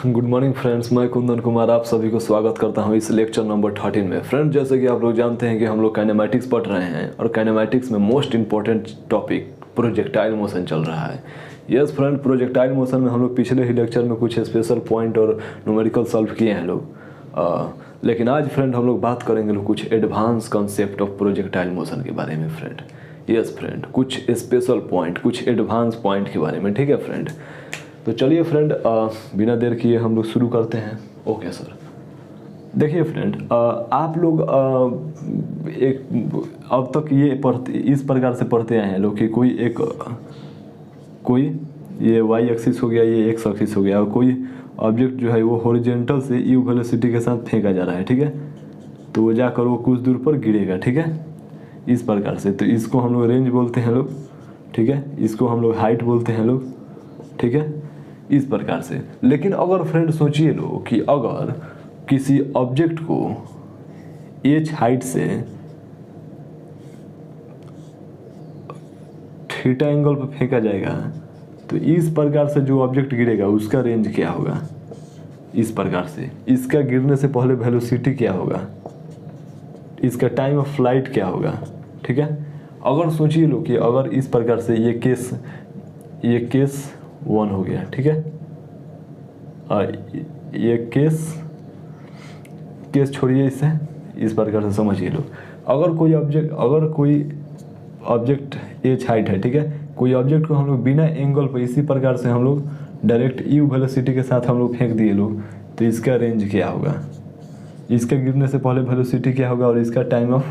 Good morning friends, मैं कुंदन कुमार आप सभी को स्वागत करता हूं इस लेक्चर नंबर 13 में। फ्रेंड, जैसे कि आप लोग जानते हैं कि हम लोग काइनेमैटिक्स पढ़ रहे हैं और काइनेमैटिक्स में most important topic projectile motion चल रहा है। यस फ्रेंड, प्रोजेक्टाइल मोशन में हम लोग पिछले ही लेक्चर में कुछ स्पेशल पॉइंट और न्यूमेरिकल सॉल्व किए हैं लोग, लेकिन आज फ्रेंड हम लोग बात करेंगे कुछ advance concept of projectile motion के बारे में फ्रेंड। यस फ्रेंड, कुछ स्पेशल पॉइंट, कुछ एडवांस पॉइंट के बारे में। ठीक है फ्रेंड, तो चलिए फ्रेंड बिना देर किए हम लोग शुरू करते हैं। ओके सर, देखिए फ्रेंड, आप लोग एक अब तक ये पढ़ते इस प्रकार से पढ़ते आए हैं लोग कि कोई ये वाई एक्सिस हो गया, ये एक्स एक्सिस हो गया, और कोई ऑब्जेक्ट जो है वो हॉरिजॉन्टल से यू वेलोसिटी के साथ फेंका जा रहा है। ठीक है, तो वो जाकर वो कुछ दूर पर गिरेगा। ठीक है, इस प्रकार से, तो इसको हम लोग रेंज बोलते हैं लोग। ठीक है, इसको हम लोग हाइट बोलते हैं लोग। ठीक है, इस प्रकार से। लेकिन अगर फ्रेंड सोचिए लो कि अगर किसी ऑब्जेक्ट को एच हाइट से थीटा एंगल पर फेंका जाएगा, तो इस प्रकार से जो ऑब्जेक्ट गिरेगा उसका रेंज क्या होगा, इस प्रकार से। इसका गिरने से पहले वेलोसिटी क्या होगा, इसका टाइम ऑफ फ्लाइट क्या होगा। ठीक है, अगर सोचिए लो कि अगर इस प्रकार से ये केस 1 हो गया। ठीक है, और ये केस छोड़िए, इससे इस प्रकार से समझिए लो। अगर कोई ऑब्जेक्ट एच हाइट है, ठीक है, कोई ऑब्जेक्ट को हम लोग बिना एंगल पर इसी प्रकार से हम लोग डायरेक्ट यू वेलोसिटी के साथ हम लोग फेंक दिए लोग, तो इसका रेंज क्या होगा, इसके गिरने से पहले वेलोसिटी क्या होगा और इसका टाइम ऑफ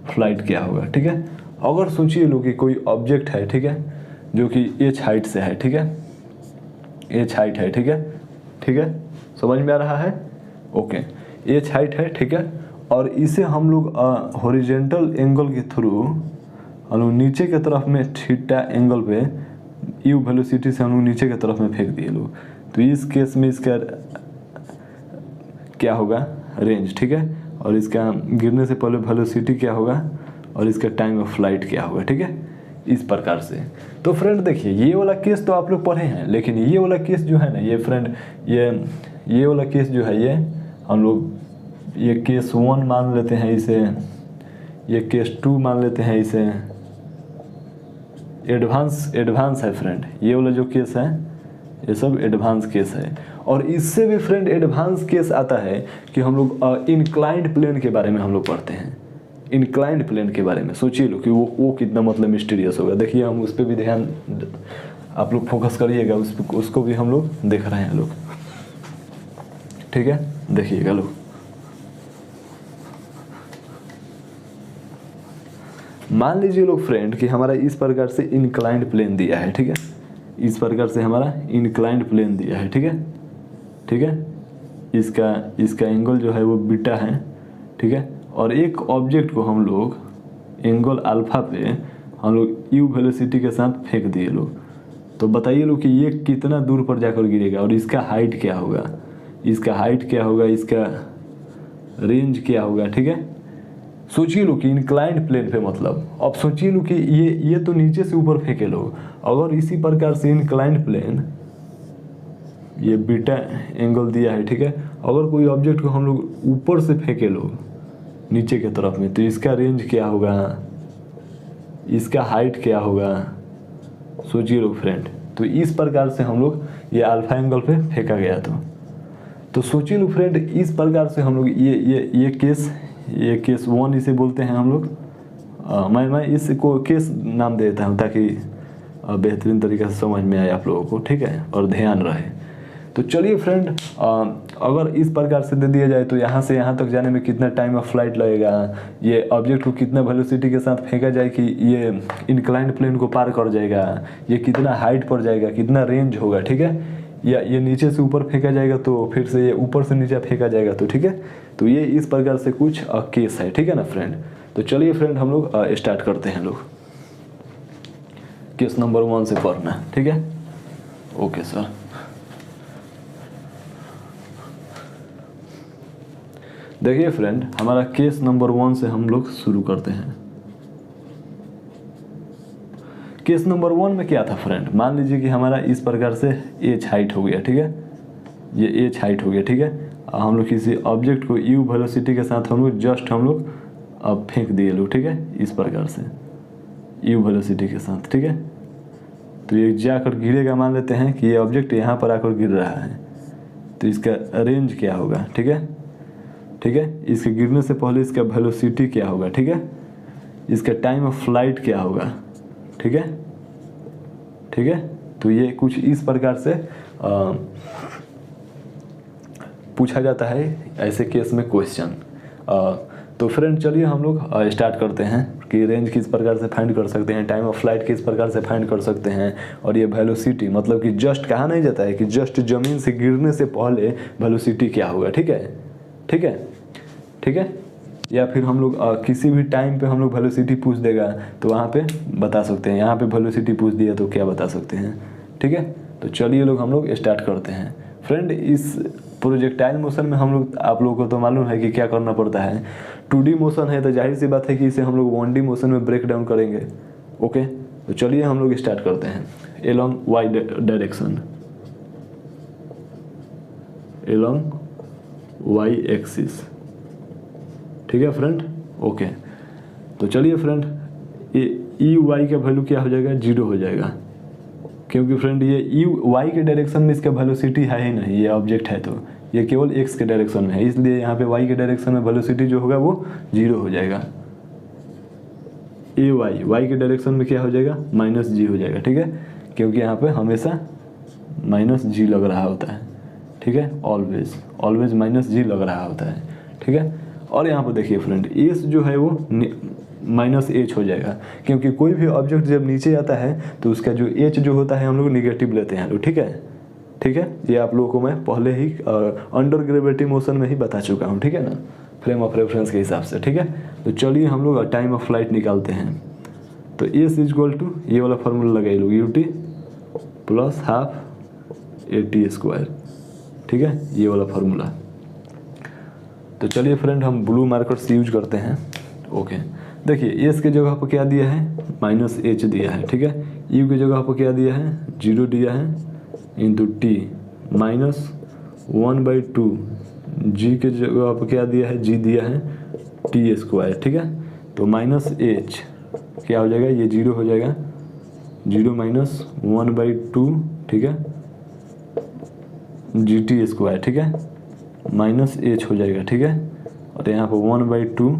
फ्लाइट क्या होगा। ठीक है, अगर सोचिए लो कि कोई ऑब्जेक्ट है, ठीक है, जो कि एच हाइट से है। ठीक है, एच हाइट है। ठीक है, ठीक है, समझ में आ रहा है। ओके, एच हाइट है। ठीक है, और इसे हम लोग हॉरिजॉन्टल एंगल के थ्रू हम लोग नीचे के तरफ में थीटा एंगल पे यू वेलोसिटी से हम लोग नीचे के तरफ में फेंक दिए लोग, तो इस केस में इसका क्या होगा, रेंज। ठीक है, और इसका गिरने से पहले वेलोसिटी क्या होगा और इसका टाइम ऑफ फ्लाइट क्या होगा। ठीक है, इस प्रकार से। तो फ्रेंड देखिए, ये वाला केस तो आप लोग पढ़े हैं, लेकिन ये वाला केस जो है ना, ये फ्रेंड ये वाला केस जो है, ये हम लोग ये केस 1 मान लेते हैं इसे, ये केस 2 मान लेते हैं इसे। एडवांस है फ्रेंड, ये वाला जो केस है ये सब एडवांस केस है। और इससे भी फ्रेंड एडवांस केस आता है कि हम लोग इंक्लाइंड प्लेन के बारे में हम लोग पढ़ते हैं। इंक्लाइंड प्लेन के बारे में सोचिए लो कि वो कितना मतलब मिस्टीरियस होगा। देखिए, हम उस पर भी ध्यान आप लोग फोकस करिएगा, उसको भी हम लोग देख रहे हैं लोग। ठीक है, देखिएगा लोग, मान लीजिए लोग फ्रेंड कि हमारा इस प्रकार से इंक्लाइंड प्लेन दिया है। ठीक है, इस प्रकार से हमारा इंक्लाइंड प्लेन दिया है। ठीक है, ठीक है, इसका एंगल जो है वो बीटा है। ठीक है, और एक ऑब्जेक्ट को हम लोग एंगल अल्फा पे हम लोग यू वेलोसिटी के साथ फेंक दिए लोग, तो बताइए लोग कि ये कितना दूर पर जाकर गिरेगा और इसका हाइट क्या होगा, इसका हाइट क्या होगा, इसका रेंज क्या होगा। ठीक है, सोचिए लो कि इंक्लाइंड प्लेन पे, मतलब अब सोचिए लो कि ये तो नीचे से ऊपर फेंके लोग, अगर इसी प्रकार से इंक्लाइंड प्लेन ये बीटा एंगल दिया है। ठीक है, अगर कोई ऑब्जेक्ट को हम लोग ऊपर से फेंके लोग नीचे के तरफ में, तो इसका रेंज क्या होगा, इसका हाइट क्या होगा, सोचिए लोग फ्रेंड। तो इस प्रकार से हम लोग ये अल्फा एंगल पे फेंका गया, तो सोचिए लोग फ्रेंड, इस प्रकार से हम लोग ये केस 1 इसे बोलते हैं हम लोग। मैं इसको केस नाम दे देता हूँ ताकि बेहतरीन तरीके से समझ में आए आप लोगों को। ठीक है, और ध्यान रहे। तो चलिए फ्रेंड, अगर इस प्रकार से दे दिया जाए तो यहाँ से यहाँ तक जाने में कितना टाइम ऑफ फ्लाइट लगेगा, ये ऑब्जेक्ट को कितना वेलोसिटी के साथ फेंका जाए कि ये इंक्लाइंड प्लेन को पार कर जाएगा, ये कितना हाइट पर जाएगा, कितना रेंज होगा। ठीक है, या ये नीचे से ऊपर फेंका जाएगा तो फिर से ये ऊपर से नीचे फेंका जाएगा। तो ठीक है, तो ये इस प्रकार से कुछ केस है। ठीक है ना फ्रेंड, तो चलिए फ्रेंड हम लोग स्टार्ट करते हैं लोग केस नंबर 1 से पढ़ना। ठीक है, ओके सर। देखिए फ्रेंड, हमारा केस नंबर 1 से हम लोग शुरू करते हैं। केस नंबर 1 में क्या था फ्रेंड, मान लीजिए कि हमारा इस प्रकार से एच हाइट हो गया। ठीक है, ये एच हाइट हो गया, ठीक है। हम लोग किसी ऑब्जेक्ट को यू वेलोसिटी के साथ हम लोग जस्ट हम लोग अब फेंक दिए लोग, ठीक है, इस प्रकार से यू वेलोसिटी के साथ, ठीक है। तो ये जाकर गिरेगा, मान लेते हैं कि ये ऑब्जेक्ट यहाँ पर आकर गिर रहा है, तो इसका रेंज क्या होगा, ठीक है, ठीक है। इसके गिरने से पहले इसका वेलोसिटी क्या होगा, ठीक है, इसका टाइम ऑफ फ्लाइट क्या होगा, ठीक है, ठीक है। तो ये कुछ इस प्रकार से पूछा जाता है ऐसे केस में क्वेश्चन। तो फ्रेंड चलिए हम लोग स्टार्ट करते हैं कि रेंज किस प्रकार से फाइंड कर सकते हैं, टाइम ऑफ फ्लाइट किस प्रकार से फाइंड कर सकते हैं, और ये वेलोसिटी मतलब कि जस्ट कहा नहीं जाता है कि जस्ट ज़मीन से गिरने से पहले वेलोसिटी क्या होगा, ठीक है, ठीक है, ठीक है। या फिर हम लोग किसी भी टाइम पे हम लोग वेलोसिटी पूछ देगा तो वहाँ पे बता सकते हैं, यहाँ पे वेलोसिटी पूछ दिया तो क्या बता सकते हैं, ठीक है। तो चलिए लोग हम लोग स्टार्ट करते हैं। फ्रेंड इस प्रोजेक्टाइल मोशन में हम लोग, आप लोगों को तो मालूम है कि क्या करना पड़ता है। 2D मोशन है तो जाहिर सी बात है कि इसे हम लोग 1D मोशन में ब्रेक डाउन करेंगे। ओके, तो चलिए हम लोग स्टार्ट करते हैं। Along Y direction, along Y axis, ठीक है फ्रेंड। ओके, तो चलिए फ्रेंड ई वाई का वैल्यू क्या हो जाएगा, 0 हो जाएगा, क्योंकि फ्रेंड ये ई वाई के डायरेक्शन में इसका वेलोसिटी है ही नहीं, ये ऑब्जेक्ट है तो ये केवल एक्स के डायरेक्शन में है, इसलिए यहाँ पे वाई के डायरेक्शन में वेलोसिटी जो होगा वो 0 हो जाएगा। ए वाई के डायरेक्शन में क्या हो जाएगा, -g हो जाएगा, ठीक है, क्योंकि यहाँ पे हमेशा -g लग रहा होता है, ठीक है, ऑलवेज -g लग रहा होता है, ठीक है। और यहाँ पर देखिए फ्रेंड एस जो है वो -h हो जाएगा, क्योंकि कोई भी ऑब्जेक्ट जब नीचे आता है तो उसका जो h जो होता है हम लोग निगेटिव लेते हैं, ठीक है, ठीक है। ये आप लोगों को मैं पहले ही अंडर ग्रेविटी मोशन में ही बता चुका हूँ, ठीक है ना, फ्रेम ऑफ रेफरेंस के हिसाब से, ठीक है। तो चलिए हम लोग टाइम ऑफ फ्लाइट निकालते हैं। तो एस इक्वल टू ये वाला फार्मूला लगाइए लोग, ut प्लस हाफ AT², ठीक है, ये वाला फार्मूला। तो चलिए फ्रेंड हम ब्लू मार्कर से यूज करते हैं। ओके, देखिए एस के जगह पर क्या दिया है, -h दिया है, ठीक है। यू के जगह पर क्या दिया है, 0 दिया है, इंटू टी -1/2, जी के जगह पर क्या दिया है, जी दिया है T², ठीक है। तो -h क्या हो जाएगा, ये 0 हो जाएगा, 0 -1/2, ठीक है, GT², ठीक है, -h हो जाएगा, ठीक है। और यहाँ पर 1/2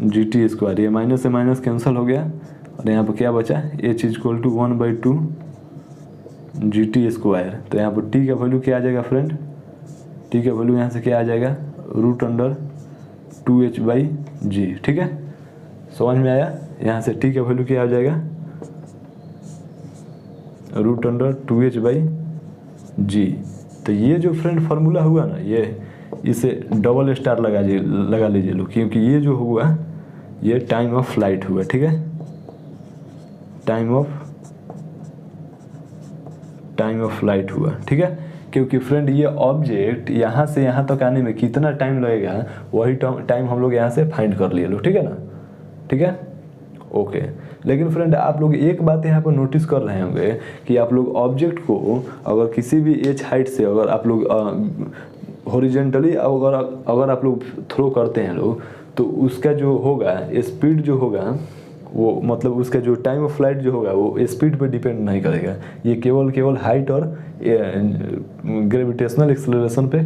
GT², ये माइनस से माइनस कैंसिल हो गया, और यहाँ पर क्या बचा, h = 1/2 GT²। तो यहाँ पर t का वैल्यू क्या आ जाएगा फ्रेंड, t का वैल्यू यहाँ से क्या आ जाएगा, √2h/g, ठीक है, समझ में आया। यहाँ से t का वैल्यू क्या आ जाएगा, √2h/g। तो ये जो फ्रेंड फार्मूला हुआ ना, ये इसे डबल स्टार लगा लीजिए लोग, क्योंकि ये जो हुआ ये टाइम ऑफ फ्लाइट हुआ, ठीक है, टाइम ऑफ फ्लाइट हुआ, ठीक है। क्योंकि फ्रेंड ये ऑब्जेक्ट यहाँ से यहाँ तक आने में कितना टाइम लगेगा, वही टाइम हम लोग यहाँ से फाइंड कर लिए लोग, ठीक है ना, ठीक है। ओके, लेकिन फ्रेंड आप लोग एक बात यहाँ पर नोटिस कर रहे होंगे कि आप लोग ऑब्जेक्ट को अगर किसी भी एज हाइट से अगर आप लोग हॉरिजॉन्टली अगर आप लोग थ्रो करते हैं लोग, तो उसका जो होगा स्पीड जो होगा वो मतलब उसका जो टाइम ऑफ फ्लाइट जो होगा वो स्पीड पे डिपेंड नहीं करेगा, ये केवल हाइट और ग्रेविटेशनल एक्सेलरेशन पे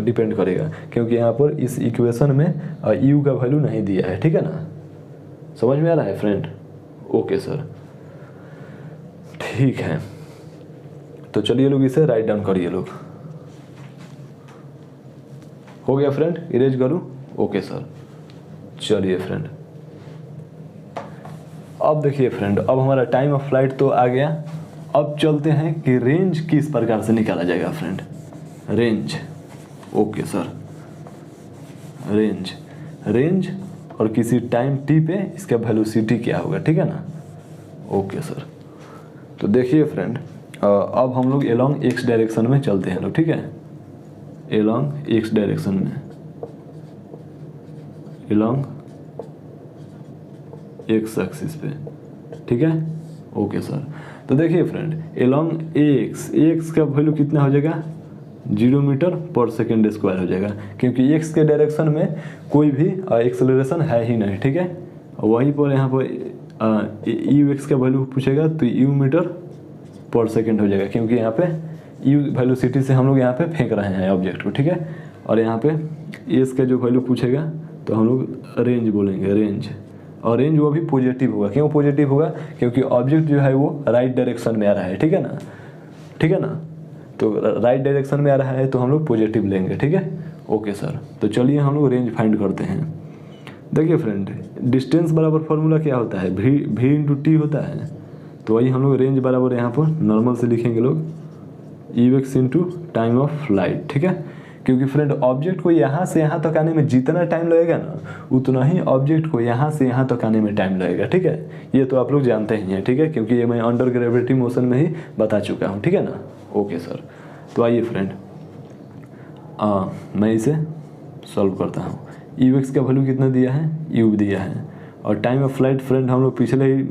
डिपेंड करेगा, क्योंकि यहाँ पर इस इक्वेशन में यू का वैल्यू नहीं दिया है, ठीक है ना, समझ में आ रहा है फ्रेंड। ओके सर, ठीक है। तो चलिए लोग इसे राइट डाउन करिए लोग, हो गया फ्रेंड, इरेज करूँ। ओके सर, चलिए फ्रेंड अब देखिए फ्रेंड, अब हमारा टाइम ऑफ फ्लाइट तो आ गया। अब चलते हैं कि रेंज किस प्रकार से निकाला जाएगा friend, range. Okay sir, range और किसी टाइम t पे इसका वेलोसिटी क्या होगा, ठीक है ना। ओके सर, तो देखिए फ्रेंड अब हम लोग एलोंग x डायरेक्शन में चलते हैं लोग, ठीक है, एलोंग x डायरेक्शन में, एलोंग x एक्सिस पे, ठीक है। ओके सर, तो देखिए फ्रेंड एलॉन्ग एक्स का वैल्यू कितना हो जाएगा 0 मीटर पर सेकेंड स्क्वायर हो जाएगा, क्योंकि एक्स के डायरेक्शन में कोई भी एक्सेलरेशन है ही नहीं, ठीक है। वहीं पर यहाँ पर यू एक्स का वैल्यू पूछेगा तो यू मीटर पर सेकेंड हो जाएगा, क्योंकि यहाँ पे यू वेलोसिटी से हम लोग यहाँ पे फेंक रहे हैं ऑब्जेक्ट को, ठीक है। और यहाँ पे एस का जो वैल्यू पूछेगा तो हम लोग रेंज बोलेंगे, रेंज। और रेंज वो भी पॉजिटिव होगा। क्यों पॉजिटिव होगा? क्योंकि ऑब्जेक्ट जो है वो राइट डायरेक्शन में आ रहा है, ठीक है ना, ठीक है ना। तो राइट डायरेक्शन में आ रहा है तो हम लोग पॉजिटिव लेंगे, ठीक है। ओके सर, तो चलिए हम लोग रेंज फाइंड करते हैं। देखिए फ्रेंड, डिस्टेंस बराबर फॉर्मूला क्या होता है? v इंटू टी होता है। तो वही हम लोग रेंज बराबर यहाँ पर नॉर्मल से लिखेंगे लोग you x into time of flight, ठीक है। क्योंकि फ्रेंड ऑब्जेक्ट को यहाँ से यहाँ तक आने में जितना टाइम लगेगा ना, उतना ही ऑब्जेक्ट को यहाँ से यहाँ तक आने में टाइम लगेगा, ठीक है। ये तो आप लोग जानते ही हैं, ठीक है, क्योंकि ये मैं अंडर ग्रेविटी मोशन में ही बता चुका हूँ, ठीक है ना। ओके सर, तो आइए फ्रेंड मैं इसे सॉल्व करता हूँ। यू एक्स का वैल्यू कितना दिया है? यू दिया है। और टाइम ऑफ फ्लाइट फ्रेंड हम लोग पिछले ही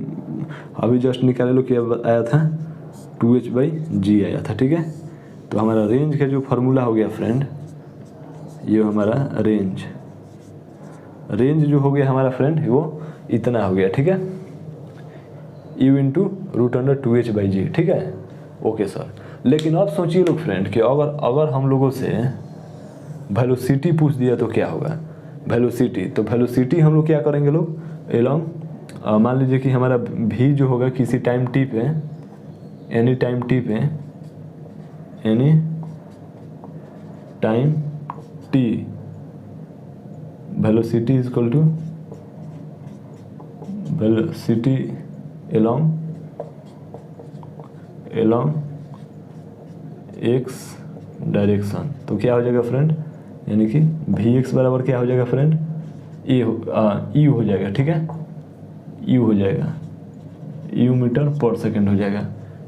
अभी जस्ट निकाले लो क्या आया था, 2h/g आया था, ठीक है। तो हमारा रेंज का जो फार्मूला हो गया फ्रेंड, ये हमारा रेंज जो हो गया हमारा फ्रेंड वो इतना हो गया, ठीक है, u इंटू √2h/g, ठीक है। ओके सर, लेकिन अब सोचिए लोग फ्रेंड कि अगर हम लोगों से वेलोसिटी पूछ दिया तो क्या होगा? वेलोसिटी, तो वेलोसिटी हम लोग क्या करेंगे लोग, एलॉन्ग मान लीजिए कि हमारा v जो होगा किसी टाइम t पे, एनी टाइम t पे, any time t, velocity is equal to velocity along x direction. तो क्या हो जाएगा फ्रेंड, यानी कि vx बराबर क्या हो जाएगा फ्रेंड, यू हो जाएगा, ठीक है, यू हो जाएगा, यू मीटर पर सेकेंड हो जाएगा,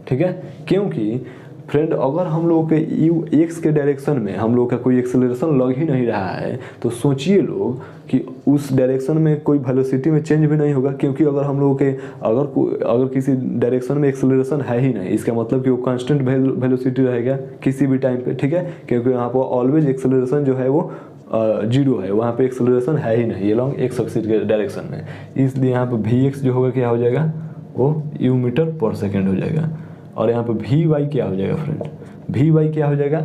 ठीक है। क्योंकि फ्रेंड अगर हम लोगों के यू एक्स के डायरेक्शन में हम लोग का कोई एक्सेलरेशन लग ही नहीं रहा है, तो सोचिए लोग कि उस डायरेक्शन में कोई वेलोसिटी में चेंज भी नहीं होगा, क्योंकि अगर हम लोगों के अगर किसी डायरेक्शन में एक्सेलरेशन है ही नहीं, इसका मतलब कि वो कांस्टेंट वेलोसिटी रहेगा किसी भी टाइम पे, ठीक है। क्योंकि यहाँ पर ऑलवेज एक्सेलरेशन जो है वो 0 है, वहाँ पे एक्सेलरेशन है ही नहीं अलॉन्ग एक्स एक्सिस के डायरेक्शन में, इसलिए यहाँ पर वी एक्स जो होगा क्या हो जाएगा, वो यू मीटर पर सेकेंड हो जाएगा। और यहाँ पे वी वाई क्या हो जाएगा फ्रेंड, वी वाई क्या हो जाएगा?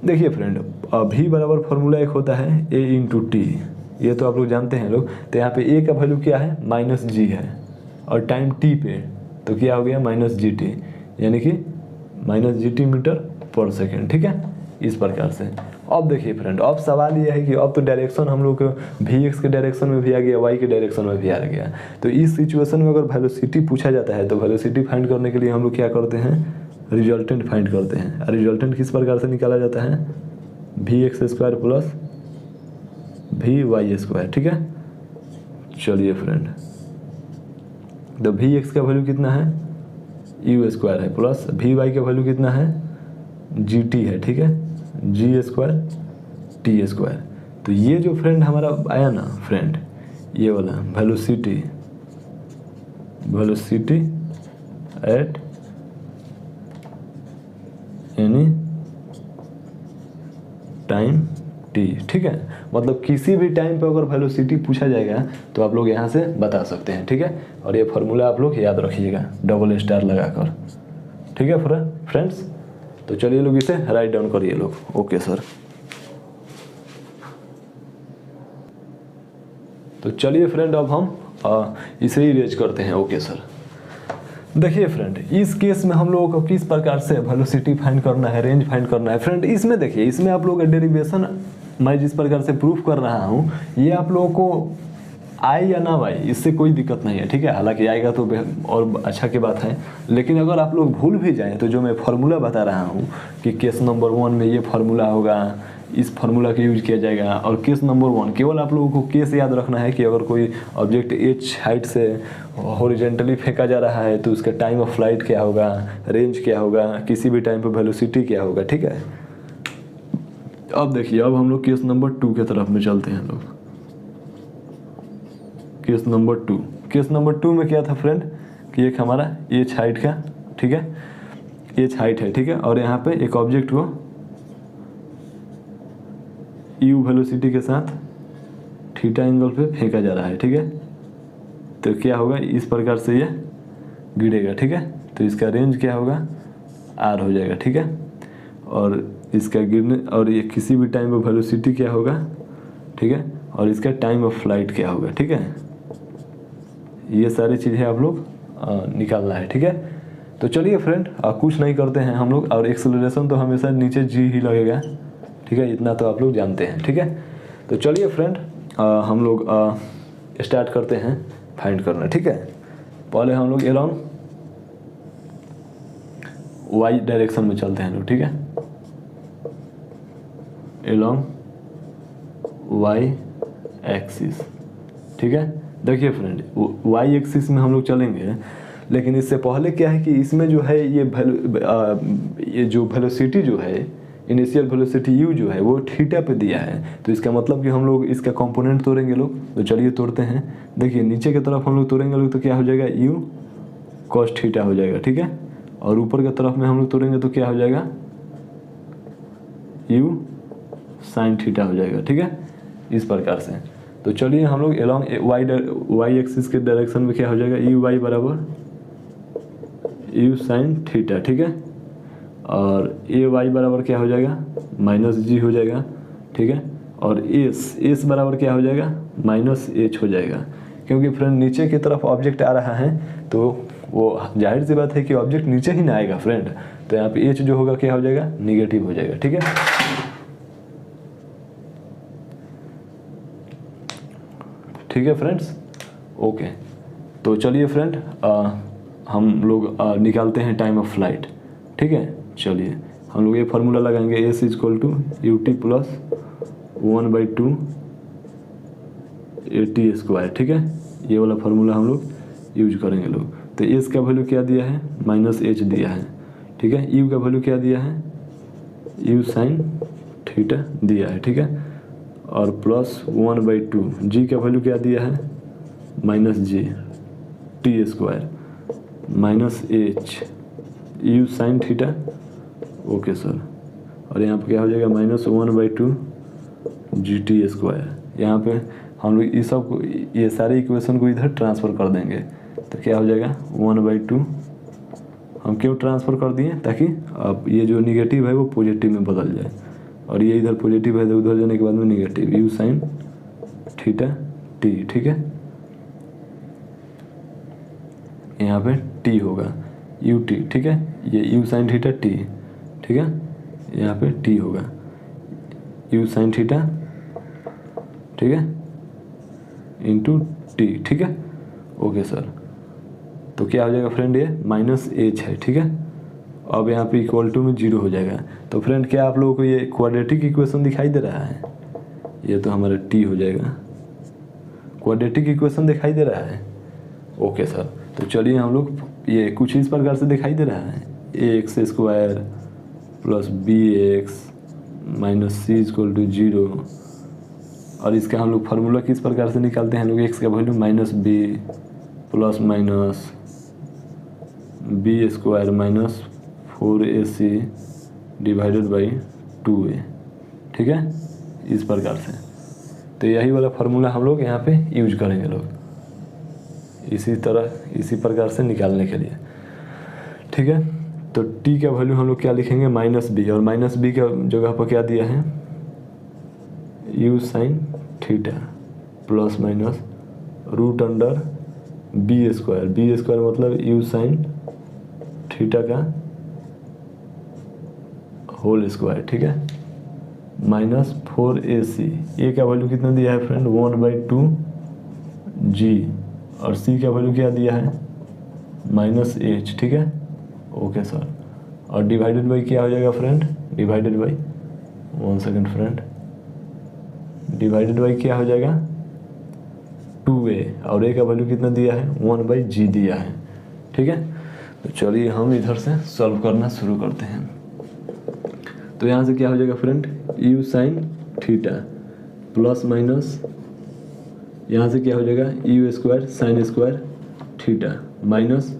देखिए फ्रेंड, वी बराबर फार्मूला एक होता है ए इंटू टी, ये तो आप लोग जानते हैं लोग। तो यहाँ पे ए का वैल्यू क्या है, -g है, और टाइम टी पे तो क्या हो गया -gt, यानी कि -gt मीटर पर सेकेंड, ठीक है, इस प्रकार से। अब देखिए फ्रेंड, अब सवाल ये है कि अब तो डायरेक्शन हम लोग वी एक्स के डायरेक्शन में भी आ गया, वाई के डायरेक्शन में भी आ गया। तो इस सिचुएशन में अगर वेलोसिटी पूछा जाता है तो वेलोसिटी फाइंड करने के लिए हम लोग क्या करते हैं, रिजल्टेंट फाइंड करते हैं। रिजल्टेंट किस प्रकार से निकाला जाता है, vx² प्लस vy², ठीक है। चलिए फ्रेंड, तो vx का वैल्यू कितना है, u² है, प्लस vy का वैल्यू कितना है, gt है, ठीक है, g² t²। तो ये जो फ्रेंड हमारा आया ना फ्रेंड, ये वाला velocity at any time t, ठीक है। मतलब किसी भी टाइम पे अगर वेलोसिटी पूछा जाएगा तो आप लोग यहाँ से बता सकते हैं, ठीक है। और ये फार्मूला आप लोग याद रखिएगा डबल स्टार लगाकर, ठीक है फ्रेंड्स। तो चलिए लोग इसे राइट डाउन करिए लोग। ओके सर, तो चलिए फ्रेंड अब हम इसे इरेज करते हैं। ओके सर, देखिए फ्रेंड, इस केस में हम लोगों को किस प्रकार से वेलोसिटी फाइंड करना है, रेंज फाइंड करना है फ्रेंड। इसमें देखिए, इसमें आप लोगों का डेरिवेशन मैं जिस प्रकार से प्रूफ कर रहा हूँ, ये आप लोगों को आए या ना आए इससे कोई दिक्कत नहीं है, ठीक है। हालांकि आएगा तो और अच्छा की बात है, लेकिन अगर आप लोग भूल भी जाएं तो जो मैं फार्मूला बता रहा हूँ कि केस नंबर 1 में ये फार्मूला होगा, इस फार्मूला का यूज किया जाएगा। और केस नंबर 1 केवल आप लोगों को केस याद रखना है कि अगर कोई ऑब्जेक्ट h हाइट से हॉरिजॉन्टली फेंका जा रहा है तो उसका टाइम ऑफ फ्लाइट क्या होगा, रेंज क्या होगा, किसी भी टाइम पे वेलोसिटी क्या होगा, ठीक है। अब देखिए, अब हम लोग केस नंबर 2 के तरफ में चलते हैं लोग। केस नंबर 2 में क्या था फ्रेंड कि एक हमारा h हाइट का, ठीक है, h हाइट है, ठीक है, और यहाँ पे एक ऑब्जेक्ट को u वेलोसिटी के साथ थीटा एंगल पे फेंका जा रहा है, ठीक है। तो क्या होगा, इस प्रकार से ये गिरेगा, ठीक है। तो इसका रेंज क्या होगा, r हो जाएगा, ठीक है। और इसका गिरने और ये किसी भी टाइम पे वेलोसिटी क्या होगा, ठीक है, और इसका टाइम ऑफ फ्लाइट क्या होगा, ठीक है। ये सारी चीज़ें आप लोग निकालना है, ठीक है। तो चलिए फ्रेंड, कुछ नहीं करते हैं हम लोग, और एक्सेलरेशन तो हमेशा नीचे g ही लगेगा, ठीक है, इतना तो आप लोग जानते हैं, ठीक है। तो चलिए फ्रेंड, हम लोग स्टार्ट करते हैं फाइंड करना, ठीक है। पहले हम लोग अलोंग y डायरेक्शन में चलते हैं लोग, ठीक है, अलोंग y एक्सिस, ठीक है। देखिए फ्रेंड, y एक्सिस में हम लोग चलेंगे, लेकिन इससे पहले क्या है कि इसमें जो है ये जो वेलोसिटी जो है, इनिशियल वेलोसिटी u जो है वो थीटा पे दिया है। तो इसका मतलब कि हम लोग इसका कंपोनेंट तोड़ेंगे लोग। तो चलिए तोड़ते हैं। देखिए नीचे की तरफ हम लोग तोड़ेंगे लोग तो क्या हो जाएगा, u cos थीटा हो जाएगा, ठीक है। और ऊपर की तरफ में हम लोग तोड़ेंगे तो क्या हो जाएगा, u sin थीटा हो जाएगा, ठीक है, इस प्रकार से। तो चलिए हम लोग अलोंग y एक्सिस के डायरेक्शन में क्या हो जाएगा, u y बराबर u sin थीटा, ठीक है। और a y बराबर क्या हो जाएगा, माइनस g हो जाएगा, ठीक है। और s बराबर क्या हो जाएगा, माइनस h हो जाएगा। क्योंकि फ्रेंड नीचे की तरफ ऑब्जेक्ट आ रहा है तो वो जाहिर सी बात है कि ऑब्जेक्ट नीचे ही ना आएगा फ्रेंड। तो यहाँ पे h जो होगा क्या हो जाएगा, निगेटिव हो जाएगा, ठीक है। ठीक है फ्रेंड्स, ओके। तो चलिए फ्रेंड, हम लोग निकालते हैं टाइम ऑफ फ्लाइट, ठीक है। चलिए हम लोग ये फार्मूला लगाएंगे, s equal to ut plus 1/2 at², ठीक है। ये वाला फार्मूला हम लोग यूज करेंगे लोग। तो s का वैल्यू क्या दिया है, माइनस h दिया है, ठीक है। u का वैल्यू क्या दिया है, u sin थीटा दिया है, ठीक है। और प्लस 1/2, g का वैल्यू क्या दिया है, minus g t² minus h u sin theta, okay sir. और यहाँ पे क्या हो जाएगा, माइनस 1/2 gt²। यहाँ पे हम लोग इस सब को, ये सारे इक्वेशन को इधर ट्रांसफ़र कर देंगे। तो क्या हो जाएगा, 1/2। हम क्यों ट्रांसफ़र कर दिए, ताकि अब ये जो निगेटिव है वो पॉजिटिव में बदल जाए, और ये इधर पॉजिटिव है तो उधर जाने के बाद में negative, u sin theta t, ठीक है। यहाँ पे t होगा ut, ठीक है। ये u sin थीटा t, ठीक है। यहाँ पे t होगा u sin थीटा, ठीक है, इंटू t, ठीक है, ओके सर। तो क्या हो जाएगा फ्रेंड, ये माइनस h है, ठीक है। अब यहाँ पे इक्वल टू में 0 हो जाएगा। तो फ्रेंड क्या आप लोगों को ये क्वाड्रेटिक इक्वेशन दिखाई दे रहा है, ये तो हमारा t हो जाएगा, क्वाड्रेटिक इक्वेशन दिखाई दे रहा है, ओके सर। तो चलिए हम लोग, ये कुछ इस प्रकार से दिखाई दे रहा है, ax² plus bx minus c equal to 0। और इसका हम लोग फार्मूला किस प्रकार से निकालते हैं लोग, x का value minus b plus minus b² minus 4ac divided by 2a, ठीक है, इस प्रकार से। तो यही वाला फार्मूला हम लोग यहाँ पे यूज करेंगे लोग, इसी तरह इसी प्रकार से निकालने के लिए, ठीक है। तो t का वैल्यू हम लोग क्या लिखेंगे, माइनस b, और माइनस b का जगह पर क्या दिया है, u sin theta plus minus root under b² मतलब u sin थीटा का होल स्क्वायर, ठीक है, माइनस 4ac। ए का वैल्यू कितना दिया है फ्रेंड, 1/2 g, और c का वैल्यू क्या दिया है, माइनस h, ठीक है, ओके सर। और डिवाइडेड बाई क्या हो जाएगा friend, divided by 1 second friend, divided by क्या हो जाएगा 2a, और a का वैल्यू कितना दिया है, 1/g दिया है, ठीक है। तो चलिए हम इधर से सॉल्व करना शुरू करते हैं। तो यहाँ से क्या हो जाएगा friend, u sin theta plus minus, यहाँ से क्या हो जाएगा u² sin² थीटा माइनस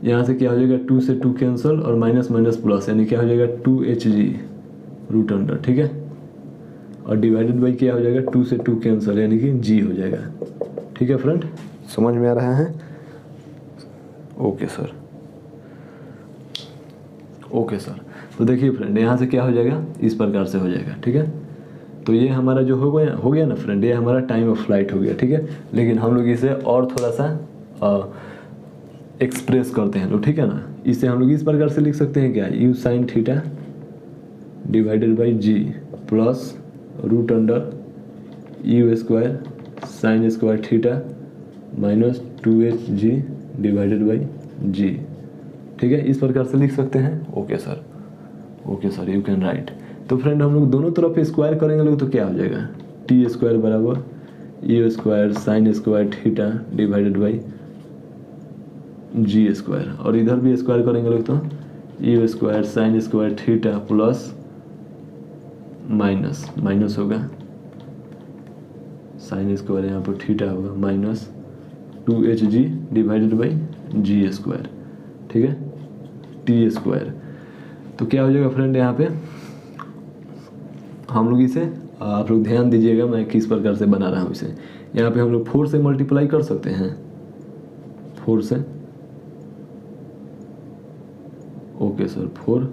यहाँ से क्या हो जाएगा 2 से 2 कैंसिल और माइनस माइनस प्लस, यानी क्या हो जाएगा 2hg रूट अंडर, ठीक है। और डिवाइडेड बाई क्या हो जाएगा 2 से 2 कैंसिल यानी कि g हो जाएगा, ठीक है फ्रेंड, समझ में आ रहा है? Okay sir, okay sir. तो देखिए फ्रेंड यहाँ से क्या हो जाएगा, इस प्रकार से हो जाएगा, ठीक है। तो ये हमारा जो हो गया ना फ्रेंड, ये हमारा टाइम ऑफ फ्लाइट हो गया, ठीक है। लेकिन हम लोग इसे और थोड़ा सा एक्सप्रेस करते हैं लोग, ठीक है ना। इसे हम लोग इस प्रकार से लिख सकते हैं क्या, u sin theta divided by g plus root under u square sine square theta minus 2hg divided by g, ठीक है। इस प्रकार से लिख सकते हैं। Okay sir, okay sir, you can write. तो फ्रेंड हम लोग दोनों तरफ स्क्वायर करेंगे लोग, तो क्या हो जाएगा टी स्क्वायर बराबर U square sine square theta divided by G square, और इधर भी स्क्वायर करेंगे लोग तो U square sine square theta plus minus minus होगा साइन स्क्वायर, यहाँ पर थीटा होगा minus 2hg divided by G square, ठीक है, टी स्क्वायर। तो क्या हो जाएगा फ्रेंड, यहाँ पे हम लोग इसे, आप लोग ध्यान दीजिएगा मैं किस प्रकार से बना रहा हूँ इसे। यहाँ पे हम लोग 4 से मल्टीप्लाई कर सकते हैं, 4 से, okay sir, 4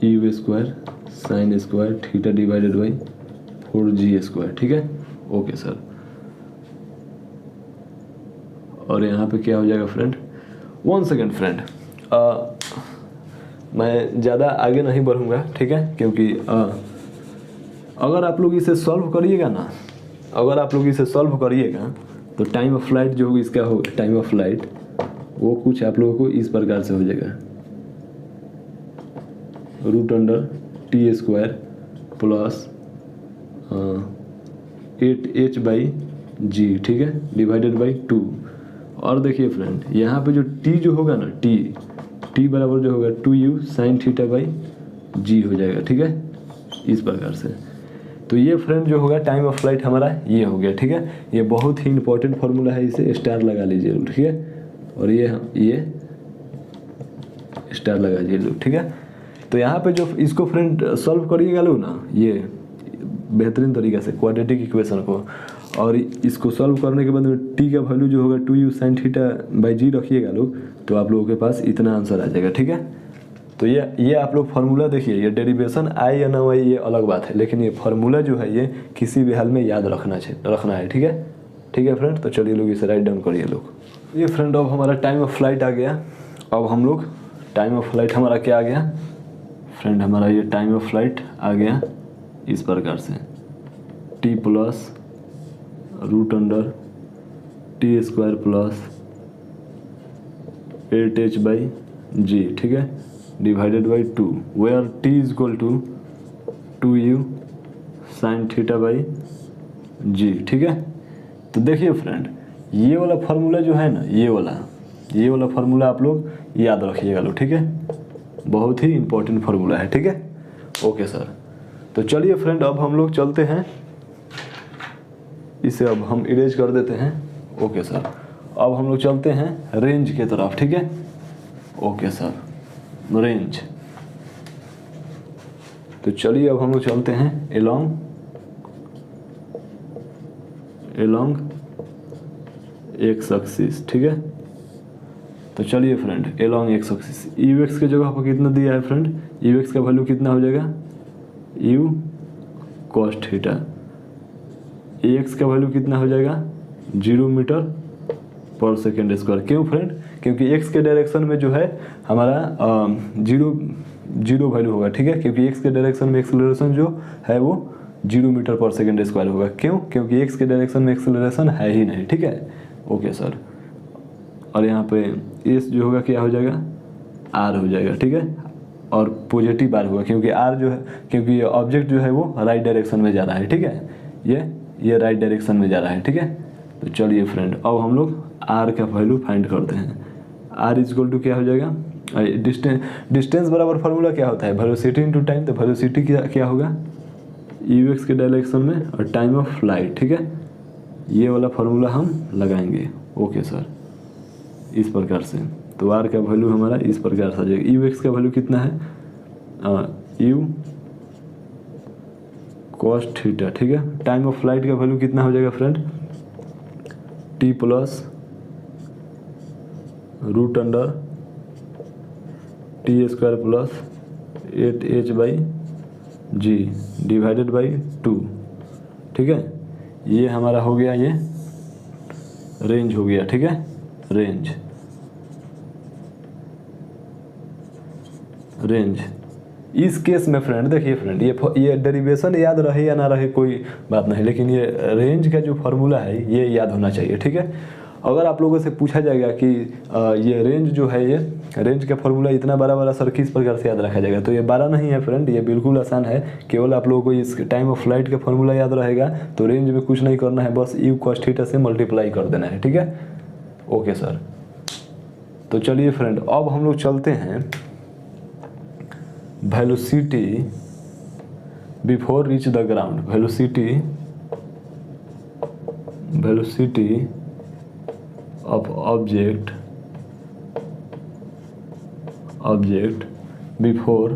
you square sine square theta divided by 4g square, ठीक है, ओके सर। और यहाँ पे क्या हो जाएगा फ्रेंड, 1 सेकेंड फ्रेंड, मैं ज़्यादा आगे नहीं बढ़ूँगा, ठीक है, क्योंकि अगर आप लोग इसे सॉल्व करिएगा ना, अगर आप लोग इसे सॉल्व करिएगा तो टाइम ऑफ फ्लाइट जो होगा इसका होगा, टाइम ऑफ फ्लाइट वो कुछ आप लोगों को इस प्रकार से हो जाएगा, root under T square plus 8h by G, ठीक है, डिवाइडेड बाई 2। और देखिए फ्रेंड यहाँ पे जो t जो होगा ना, t बराबर जो होगा 2u साइन थीटा बाई जी हो जाएगा, ठीक है, इस प्रकार से। तो ये फ्रेंड जो होगा टाइम ऑफ फ्लाइट हमारा ये हो गया, ठीक है। ये बहुत ही इंपॉर्टेंट फार्मूला है, इसे स्टार लगा लीजिए, ठीक है, और ये स्टार लगा लीजिए लोग, ठीक है। तो यहाँ पे जो इसको फ्रेंड सॉल्व करिएगा लोग ना, ये बेहतरीन तरीके से क्वाड्रेटिक इक्वेशन को, और इसको सॉल्व करने के बाद में टी का वैल्यू जो होगा 2u साइन थीटा बाई जी रखिएगा लोग, तो आप लोगों के पास इतना आंसर आ जाएगा, ठीक है। तो ये आप लोग फार्मूला देखिए, ये डेरिवेशन आए या ना आए ये अलग बात है, लेकिन ये फार्मूला जो है ये किसी भी हाल में याद रखना है, ठीक है, ठीक है फ्रेंड। तो चलिए लोग इसे राइट डाउन करिए लोग। ये फ्रेंड अब हमारा टाइम ऑफ फ्लाइट आ गया। अब हम लोग टाइम ऑफ फ्लाइट हमारा क्या आ गया फ्रेंड, हमारा ये टाइम ऑफ फ्लाइट आ गया इस प्रकार से, T plus root under T square plus 8h by G, ठीक है, divided by 2, where t is equal to 2u sine theta by G, ठीक है। तो देखिए फ्रेंड ये वाला फार्मूला जो है ना, ये वाला फार्मूला आप लोग याद रखिएगा लोग, ठीक है, बहुत ही इंपॉर्टेंट फार्मूला है, ठीक है, ओके सर। तो चलिए फ्रेंड अब हम लोग चलते हैं, इसे अब हम इरेज कर देते हैं, ओके सर। अब हम लोग चलते हैं रेंज के तरफ, ठीक है, ओके सर, रेंज। तो चलिए अब हम लोग चलते हैं एलोंग एक्स एक्सिस, ठीक है। तो चलिए friend along x axis, you x के जगह पर कितना दिया है फ्रेंड, यू एक्स का वैल्यू कितना हो जाएगा, यू कॉस थीटा, ए एक्स का वैल्यू कितना हो जाएगा 0 मीटर पर सेकेंड स्क्वायर। क्यों फ्रेंड, क्योंकि एक्स के डायरेक्शन में जो है हमारा जीरो वैल्यू होगा, ठीक है, क्योंकि एक्स के डायरेक्शन में एक्सेलरेशन जो है वो 0 मीटर पर सेकेंड स्क्वायर होगा। क्यों, क्योंकि एक्स के डायरेक्शन में एक्सेलरेशन है ही नहीं, ठीक है, ओके सर। और यहाँ पे एस जो होगा क्या हो जाएगा, आर हो जाएगा, ठीक है, और पॉजिटिव आर होगा क्योंकि आर जो है, क्योंकि ऑब्जेक्ट जो है वो राइट डायरेक्शन में जा रहा है, ठीक है, ये राइट डायरेक्शन में जा रहा है, ठीक है। तो चलिए फ्रेंड अब हम लोग आर का वैल्यू फाइंड करते हैं। आर इज इक्वल टू क्या हो जाएगा, डिस्टेंस बराबर फार्मूला क्या होता है, वेलोसिटी इनटू टाइम। तो वेलोसिटी क्या होगा यू एक्स के डायरेक्शन में और टाइम ऑफ फ्लाइट, ठीक है, ये वाला फार्मूला हम लगाएंगे, ओके सर। इस प्रकार से। तो आर का वैल्यू हमारा इस प्रकार से आ जाएगा। यू एक्स का वैल्यू कितना है, यू कॉस थीटा, ठीक है। टाइम ऑफ फ्लाइट का वैल्यू कितना हो जाएगा friend, T plus root under T square plus 8h/g divided by 2, ठीक है। ये हमारा हो गया, ये रेंज हो गया, ठीक है, रेंज। इस केस में फ्रेंड देखिए फ्रेंड, ये डेरिवेशन याद रहे या ना रहे कोई बात नहीं, लेकिन ये रेंज का जो फार्मूला है ये याद होना चाहिए, ठीक है। अगर आप लोगों से पूछा जाएगा कि ये रेंज जो है, ये रेंज का फार्मूला इतना बड़ा सर किस प्रकार से याद रखा जाएगा, तो ये 12 नहीं है फ्रेंड, ये बिल्कुल आसान है। केवल आप लोगों को इस टाइम ऑफ फ्लाइट का फार्मूला याद रहेगा, तो रेंज में कुछ नहीं करना है, बस यू कॉस थीटा से मल्टीप्लाई कर देना है, ठीक है। ओके सर, तो चलिए फ्रेंड अब हम लोग चलते हैं velocity before reach the ground. Velocity of object before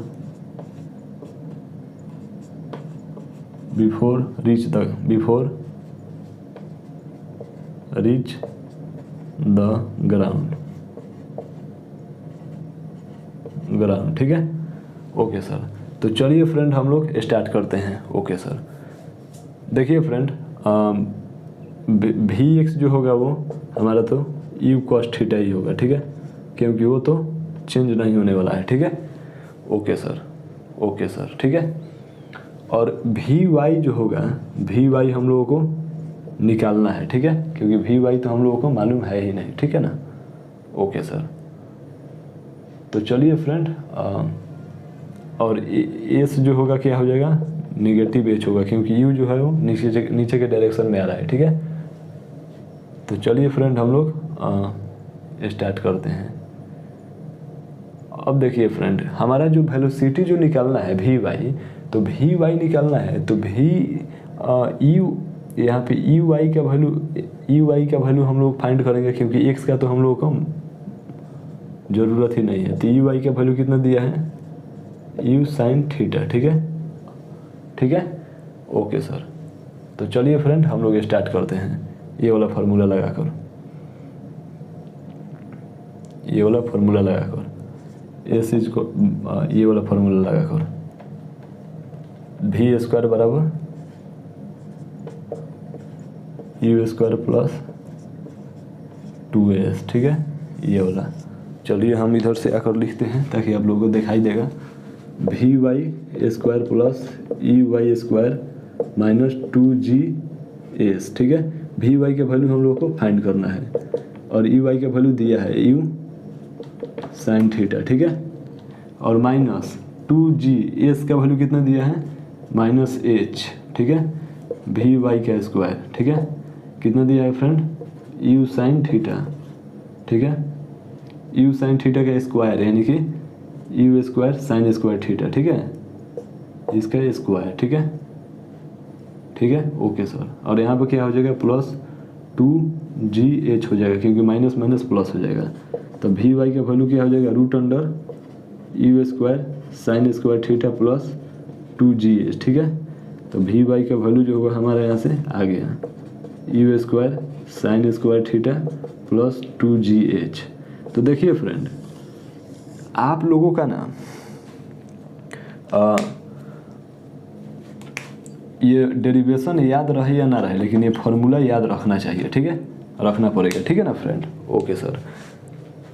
reach the ground, ठीक है। ओके सर, तो चलिए फ्रेंड हम लोग स्टार्ट करते हैं। ओके सर, देखिए फ्रेंड, वी एक्स जो होगा वो हमारा तो यू कॉस थीटा ही होगा, ठीक है, क्योंकि वो तो चेंज नहीं होने वाला है, ठीक है। ओके सर, ठीक है। और वी वाई जो होगा, वी वाई हम लोगों को निकालना है, ठीक है, क्योंकि वी वाई तो हम लोगों को मालूम है ही नहीं, ठीक है ना। ओके सर, तो चलिए फ्रेंड, और एस जो होगा क्या हो जाएगा, निगेटिव एच होगा, क्योंकि यू जो है वो नीचे के डायरेक्शन में आ रहा है, ठीक है। तो चलिए फ्रेंड हम लोग स्टार्ट करते हैं। अब देखिए फ्रेंड, हमारा जो वेलोसिटी जो निकालना है वी वाई, तो वी वाई निकालना है, तो वी यू यहाँ पे यू वाई का वैल्यू हम लोग फाइंड करेंगे, क्योंकि एक्स का तो हम लोगों को ज़रूरत ही नहीं है। तो यू वाई का वैल्यू कितना दिया है, यू साइन थीटा, ठीक है। ओके सर, तो चलिए फ्रेंड हम लोग स्टार्ट करते हैं। ये वाला फार्मूला लगाकर एस इज को ये वाला फार्मूला लगाकर वी स्क्वायर बराबर यू स्क्वायर प्लस 2as, ठीक है, ये वाला। चलिए हम इधर से आकर लिखते हैं ताकि आप लोगों को दिखाई देगा। V Y square plus E Y square minus 2gs, ठीक है। वी वाई का वैल्यू हम लोग को फाइंड करना है, और ई वाई का वैल्यू दिया है यू साइन थीटा, ठीक है, और माइनस 2g, एस का वैल्यू कितना दिया है, -h, ठीक है, वी वाई का स्क्वायर, ठीक है, कितना दिया है फ्रेंड, यू साइन थीटा, ठीक है, यू साइन थीटा का स्क्वायर यानी कि you square sine square theta, ठीक है, इसका स्क्वायर, ठीक है। ओके सर, और यहाँ पर क्या हो जाएगा, प्लस 2gh हो जाएगा, क्योंकि माइनस माइनस प्लस हो जाएगा। तो वी वाई का वैल्यू क्या हो जाएगा, root under U square sine square theta plus 2gh, ठीक है। तो वी वाई का वैल्यू जो होगा हमारा यहाँ से आ गया, you square sine square theta plus 2gh। तो देखिए फ्रेंड, आप लोगों का ना ये डेरिवेशन याद रहे या ना रहे, लेकिन ये फार्मूला याद रखना चाहिए, ठीक है, रखना पड़ेगा, ठीक है ना फ्रेंड। ओके सर,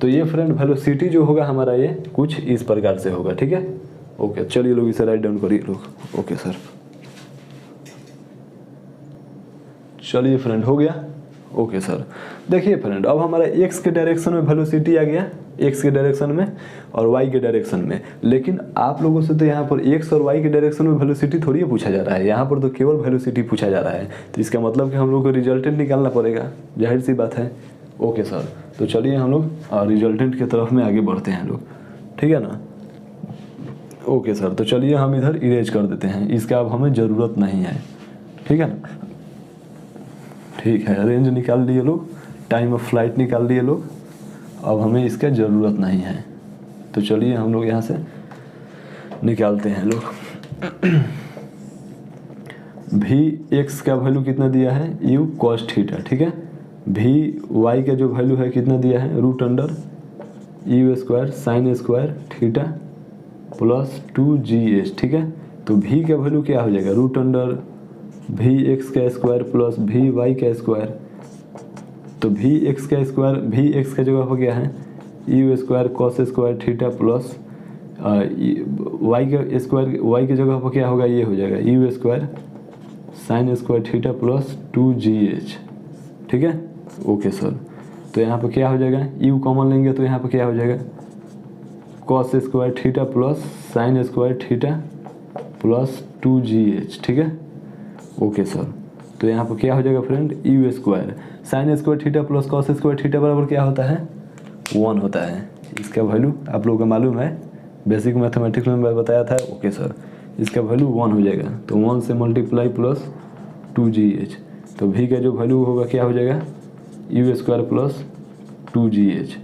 तो ये फ्रेंड वेलोसिटी जो होगा हमारा ये कुछ इस प्रकार से होगा, ठीक है। ओके, चलिए लोग इसे राइट डाउन करिए लोग। ओके सर, चलिए फ्रेंड हो गया। ओके सर, देखिए फ्रेंड, अब हमारा एक्स के डायरेक्शन में वेलोसिटी आ गया, एक्स के डायरेक्शन में और वाई के डायरेक्शन में। लेकिन आप लोगों से तो यहाँ पर एक्स और वाई के डायरेक्शन में वेलोसिटी थोड़ी पूछा जा रहा है, यहाँ पर तो केवल वेलोसिटी पूछा जा रहा है। तो इसका मतलब कि हम लोग को रिजल्टेंट निकालना पड़ेगा, जाहिर सी बात है। ओके सर, तो चलिए हम लोग रिजल्टेंट की तरफ में आगे बढ़ते हैं लोग, ठीक है ना। ओके सर, तो चलिए हम इधर इरेज कर देते हैं, इसका अब हमें ज़रूरत नहीं है, ठीक है ना। ठीक है, रेंज निकाल लिए लोग, टाइम ऑफ फ्लाइट निकाल लिए लोग, अब हमें इसका ज़रूरत नहीं है। तो चलिए हम लोग यहाँ से निकालते हैं लोग। भी एक्स का वैल्यू कितना दिया है, यू कॉस थीटा, ठीक है। भी वाई का जो वैल्यू है कितना दिया है, root under U square sine square theta plus 2gh, ठीक है। तो भी का वैल्यू क्या हो जाएगा, रूट अंडर भी एक्स का स्क्वायर प्लस भी वाई का स्क्वायर। तो भी एक्स का स्क्वायर, भी एक्स का जगह पर क्या है, U square cos square theta plus Y का स्क्वायर, वाई की जगह पर क्या होगा, ये हो जाएगा U square sine square theta plus 2gh, ठीक है। ओके सर, तो यहाँ पर क्या हो जाएगा, यू कॉमन लेंगे तो यहाँ पर क्या हो जाएगा, cos square theta plus sign square theta plus 2gh, ठीक है। ओके सर, तो यहाँ पर क्या हो जाएगा friend, you square sine square theta plus cos square theta बराबर क्या होता है, 1 होता है। इसका वैल्यू आप लोगों को मालूम है, बेसिक मैथमेटिक्स में बताया था। ओके सर, इसका वैल्यू 1 हो जाएगा, तो 1 से मल्टीप्लाई प्लस 2gh। तो भी का जो वैल्यू होगा क्या हो जाएगा, यू स्क्वायर प्लस 2gh।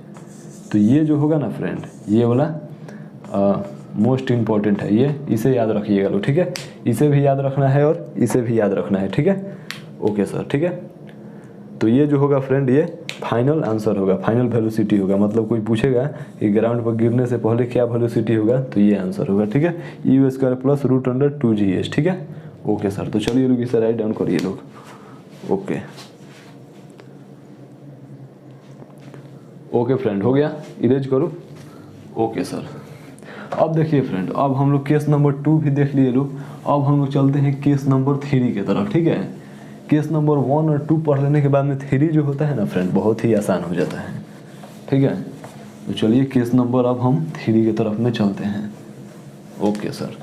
तो ये जो होगा ना फ्रेंड, ये वाला मोस्ट इम्पॉर्टेंट है, ये इसे याद रखिएगा लोग, ठीक है। इसे भी याद रखना है और इसे भी याद रखना है, ठीक है। ओके सर, ठीक है। तो ये जो होगा फ्रेंड, ये फाइनल आंसर होगा, फाइनल वेलोसिटी होगा। मतलब कोई पूछेगा कि ग्राउंड पर गिरने से पहले क्या वेलोसिटी होगा, तो ये आंसर होगा, ठीक है, U square plus root under 2gh, ठीक है। ओके सर, तो चलिए लोग इसे राइट डाउन करिए लोग। ओके ओके फ्रेंड, हो गया, इरेज करो। ओके सर, अब देखिए फ्रेंड, अब हम लोग केस नंबर 2 भी देख लिए लोग। अब हम लोग चलते हैं केस नंबर 3 की तरफ, ठीक है। केस नंबर 1 और 2 पढ़ लेने के बाद में 3 जो होता है ना फ्रेंड, बहुत ही आसान हो जाता है, ठीक है। तो चलिए केस नंबर अब हम 3 की तरफ में चलते हैं। ओके सर,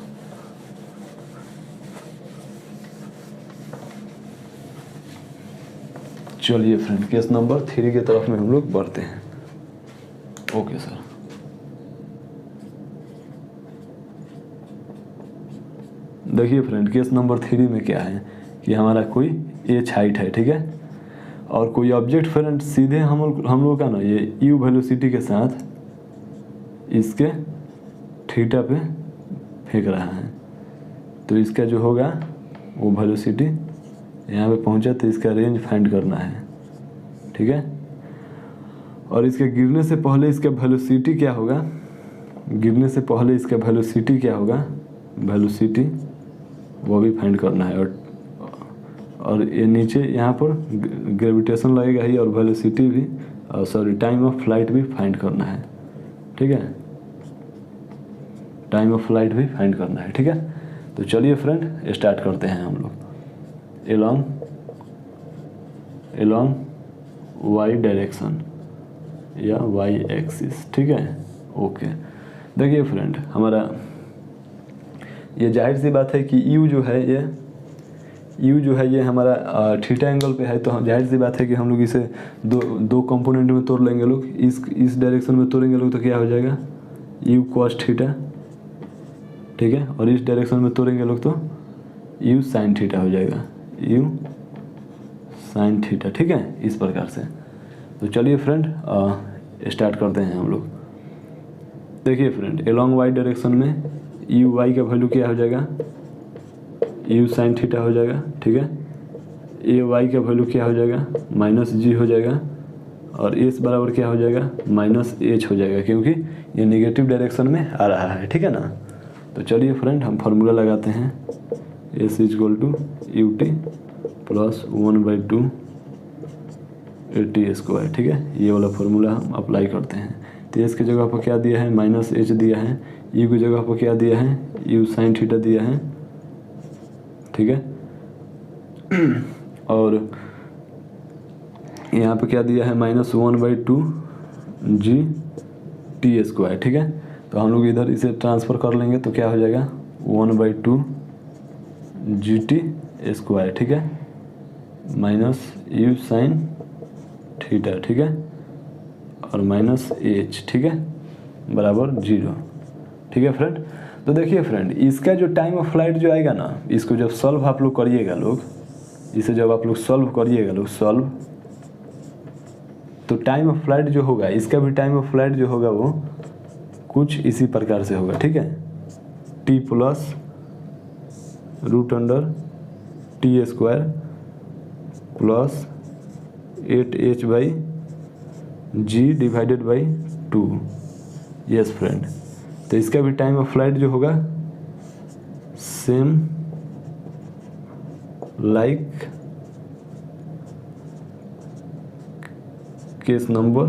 चलिए फ्रेंड केस नंबर 3 की तरफ में हम लोग बढ़ते हैं। ओके सर, देखिए फ्रेंड केस नंबर 3 में क्या है कि हमारा कोई एच हाइट है, ठीक है। और कोई ऑब्जेक्ट फ्रेंड सीधे हम लोग का ना ये यू वेलोसिटी के साथ इसके थीटा पे फेंक रहा है। तो इसका जो होगा वो वेलोसिटी यहाँ पे पहुँचा, तो इसका रेंज फाइंड करना है, ठीक है। और इसके गिरने से पहले इसका वेलोसिटी क्या होगा, गिरने से पहले इसका वेलोसिटी क्या होगा, वेलोसिटी वो भी फाइंड करना है। और ये नीचे यहाँ पर ग्रेविटेशन लगेगा ही, और वेलोसिटी भी, सॉरी टाइम ऑफ फ्लाइट भी फाइंड करना है, ठीक है। टाइम ऑफ फ्लाइट भी फाइंड करना है, ठीक है। तो चलिए फ्रेंड स्टार्ट करते हैं हम लोग। एलोंग वाई डायरेक्शन या वाई एक्सिस, ठीक है। ओके, देखिए फ्रेंड हमारा ये जाहिर सी बात है कि यू जो है ये हमारा थीटा एंगल पे है। तो जाहिर सी बात है कि हम लोग इसे दो कंपोनेंट में तोड़ लेंगे लोग। इस डायरेक्शन में तोड़ेंगे लोग तो क्या हो जाएगा, यू कॉस थीटा, ठीक है। और इस डायरेक्शन में तोड़ेंगे लोग तो यू साइन थीटा हो जाएगा, यू साइन थीटा, ठीक है, इस प्रकार से। तो चलिए फ्रेंड स्टार्ट करते हैं हम लोग। देखिए फ्रेंड एलोंग वाई डायरेक्शन में यू वाई का वैल्यू क्या हो जाएगा, यू साइन थीटा हो जाएगा, ठीक है। ए वाई का वैल्यू क्या हो जाएगा, माइनस जी हो जाएगा। और एस बराबर क्या हो जाएगा, माइनस एच हो जाएगा, क्योंकि ये नेगेटिव डायरेक्शन में आ रहा है, ठीक है ना। तो चलिए फ्रेंड हम फार्मूला लगाते हैं, S is equal to U T plus 1/2 T square, ठीक है। ये वाला फार्मूला हम अप्लाई करते हैं। तो एस की जगह पर क्या दिया है, माइनस एच दिया है। यू की जगह पर क्या दिया है, यू साइन थीटा दिया है, ठीक है। और यहाँ पे क्या दिया है, -1/2 जी टी स्क्वायर, ठीक है। तो हम लोग इधर इसे ट्रांसफ़र कर लेंगे तो क्या हो जाएगा, 1/2 जी टी स्क्वायर, ठीक है, माइनस यू साइन थीटा, ठीक है, और माइनस एच, ठीक है, बराबर 0, ठीक है फ्रेंड। तो देखिए फ्रेंड इसका जो टाइम ऑफ फ्लाइट जो आएगा ना, इसको जब सॉल्व आप लोग करिएगा लोग, इसे जब आप लोग सॉल्व करिएगा लोग सॉल्व, तो टाइम ऑफ फ्लाइट जो होगा, इसका भी टाइम ऑफ फ्लाइट जो होगा वो कुछ इसी प्रकार से होगा, ठीक है। T plus root under T square plus 8h by G divided by 2। Yes friend, तो इसका भी टाइम ऑफ फ्लाइट जो होगा सेम लाइक केस नंबर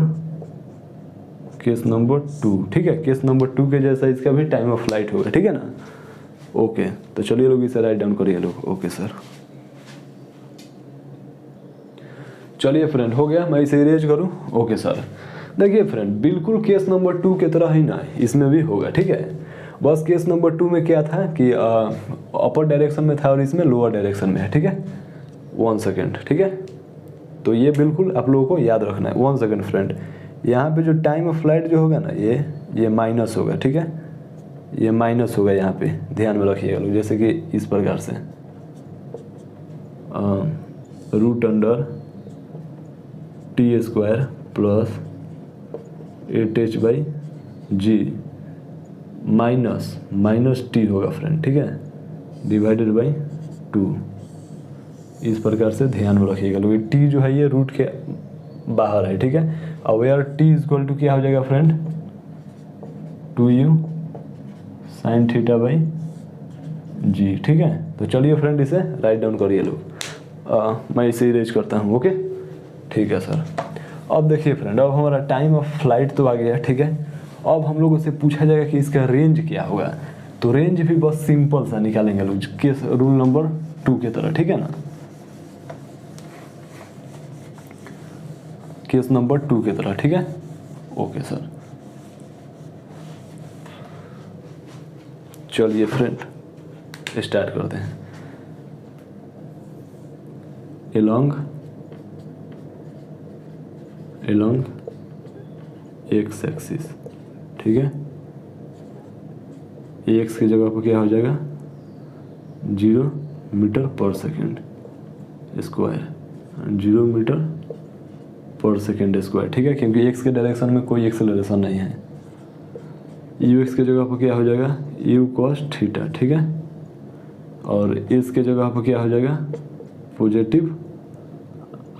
2, ठीक है। केस नंबर 2 के जैसा इसका भी टाइम ऑफ फ्लाइट होगा, ठीक है ना। ओके, तो चलिए लोग इसे राइट डाउन करिए लोग। ओके सर, चलिए फ्रेंड हो गया, मैं इसे इरेज करूं। ओके सर, देखिए फ्रेंड बिल्कुल केस नंबर 2 की तरह ही ना इसमें भी होगा, ठीक है। बस केस नंबर 2 में क्या था कि अपर डायरेक्शन में था और इसमें लोअर डायरेक्शन में है, ठीक है। 1 सेकेंड, ठीक है। तो ये बिल्कुल आप लोगों को याद रखना है। 1 सेकेंड फ्रेंड, यहाँ पे जो टाइम ऑफ फ्लाइट जो होगा ना ये माइनस होगा, ठीक है। ये माइनस होगा यहाँ पे, ध्यान में रखिएगा लोग। जैसे कि इस प्रकार से root under T square plus 8h by G minus T होगा फ्रेंड, ठीक है, डिवाइडेड बाई 2। इस प्रकार से ध्यान में रखिएगा लोग। टी जो है ये रूट के बाहर है, ठीक है। और वेयर टी इक्वल टू क्या हो जाएगा friend, 2u sine theta by G, ठीक है। तो चलिए फ्रेंड इसे राइट डाउन करिए लोग। मैं इसे इरेज करता हूँ। ओके, ठीक है सर। अब देखिए फ्रेंड, अब हमारा टाइम ऑफ फ्लाइट तो आ गया, ठीक है। अब हम लोगों से पूछा जाएगा कि इसका रेंज क्या होगा। तो रेंज भी बस सिंपल सा निकालेंगे लोग, केस रूल नंबर 2 की तरह, ठीक है ना। केस नंबर 2 की तरह, ठीक है। ओके सर, चलिए फ्रेंड स्टार्ट करते हैं। एलोंग एक्स एक्सिस, ठीक है। एक्स की जगह पर क्या हो जाएगा 0 मीटर पर सेकेंड स्क्वायर, 0 मीटर पर सेकेंड स्क्वायर, ठीक है। क्योंकि एक्स के डायरेक्शन में कोई एक्सेलरेशन नहीं है। यू एक्स की जगह पर क्या हो जाएगा यू कॉस थीटा, ठीक है। और इस के जगह पर क्या हो जाएगा पॉजिटिव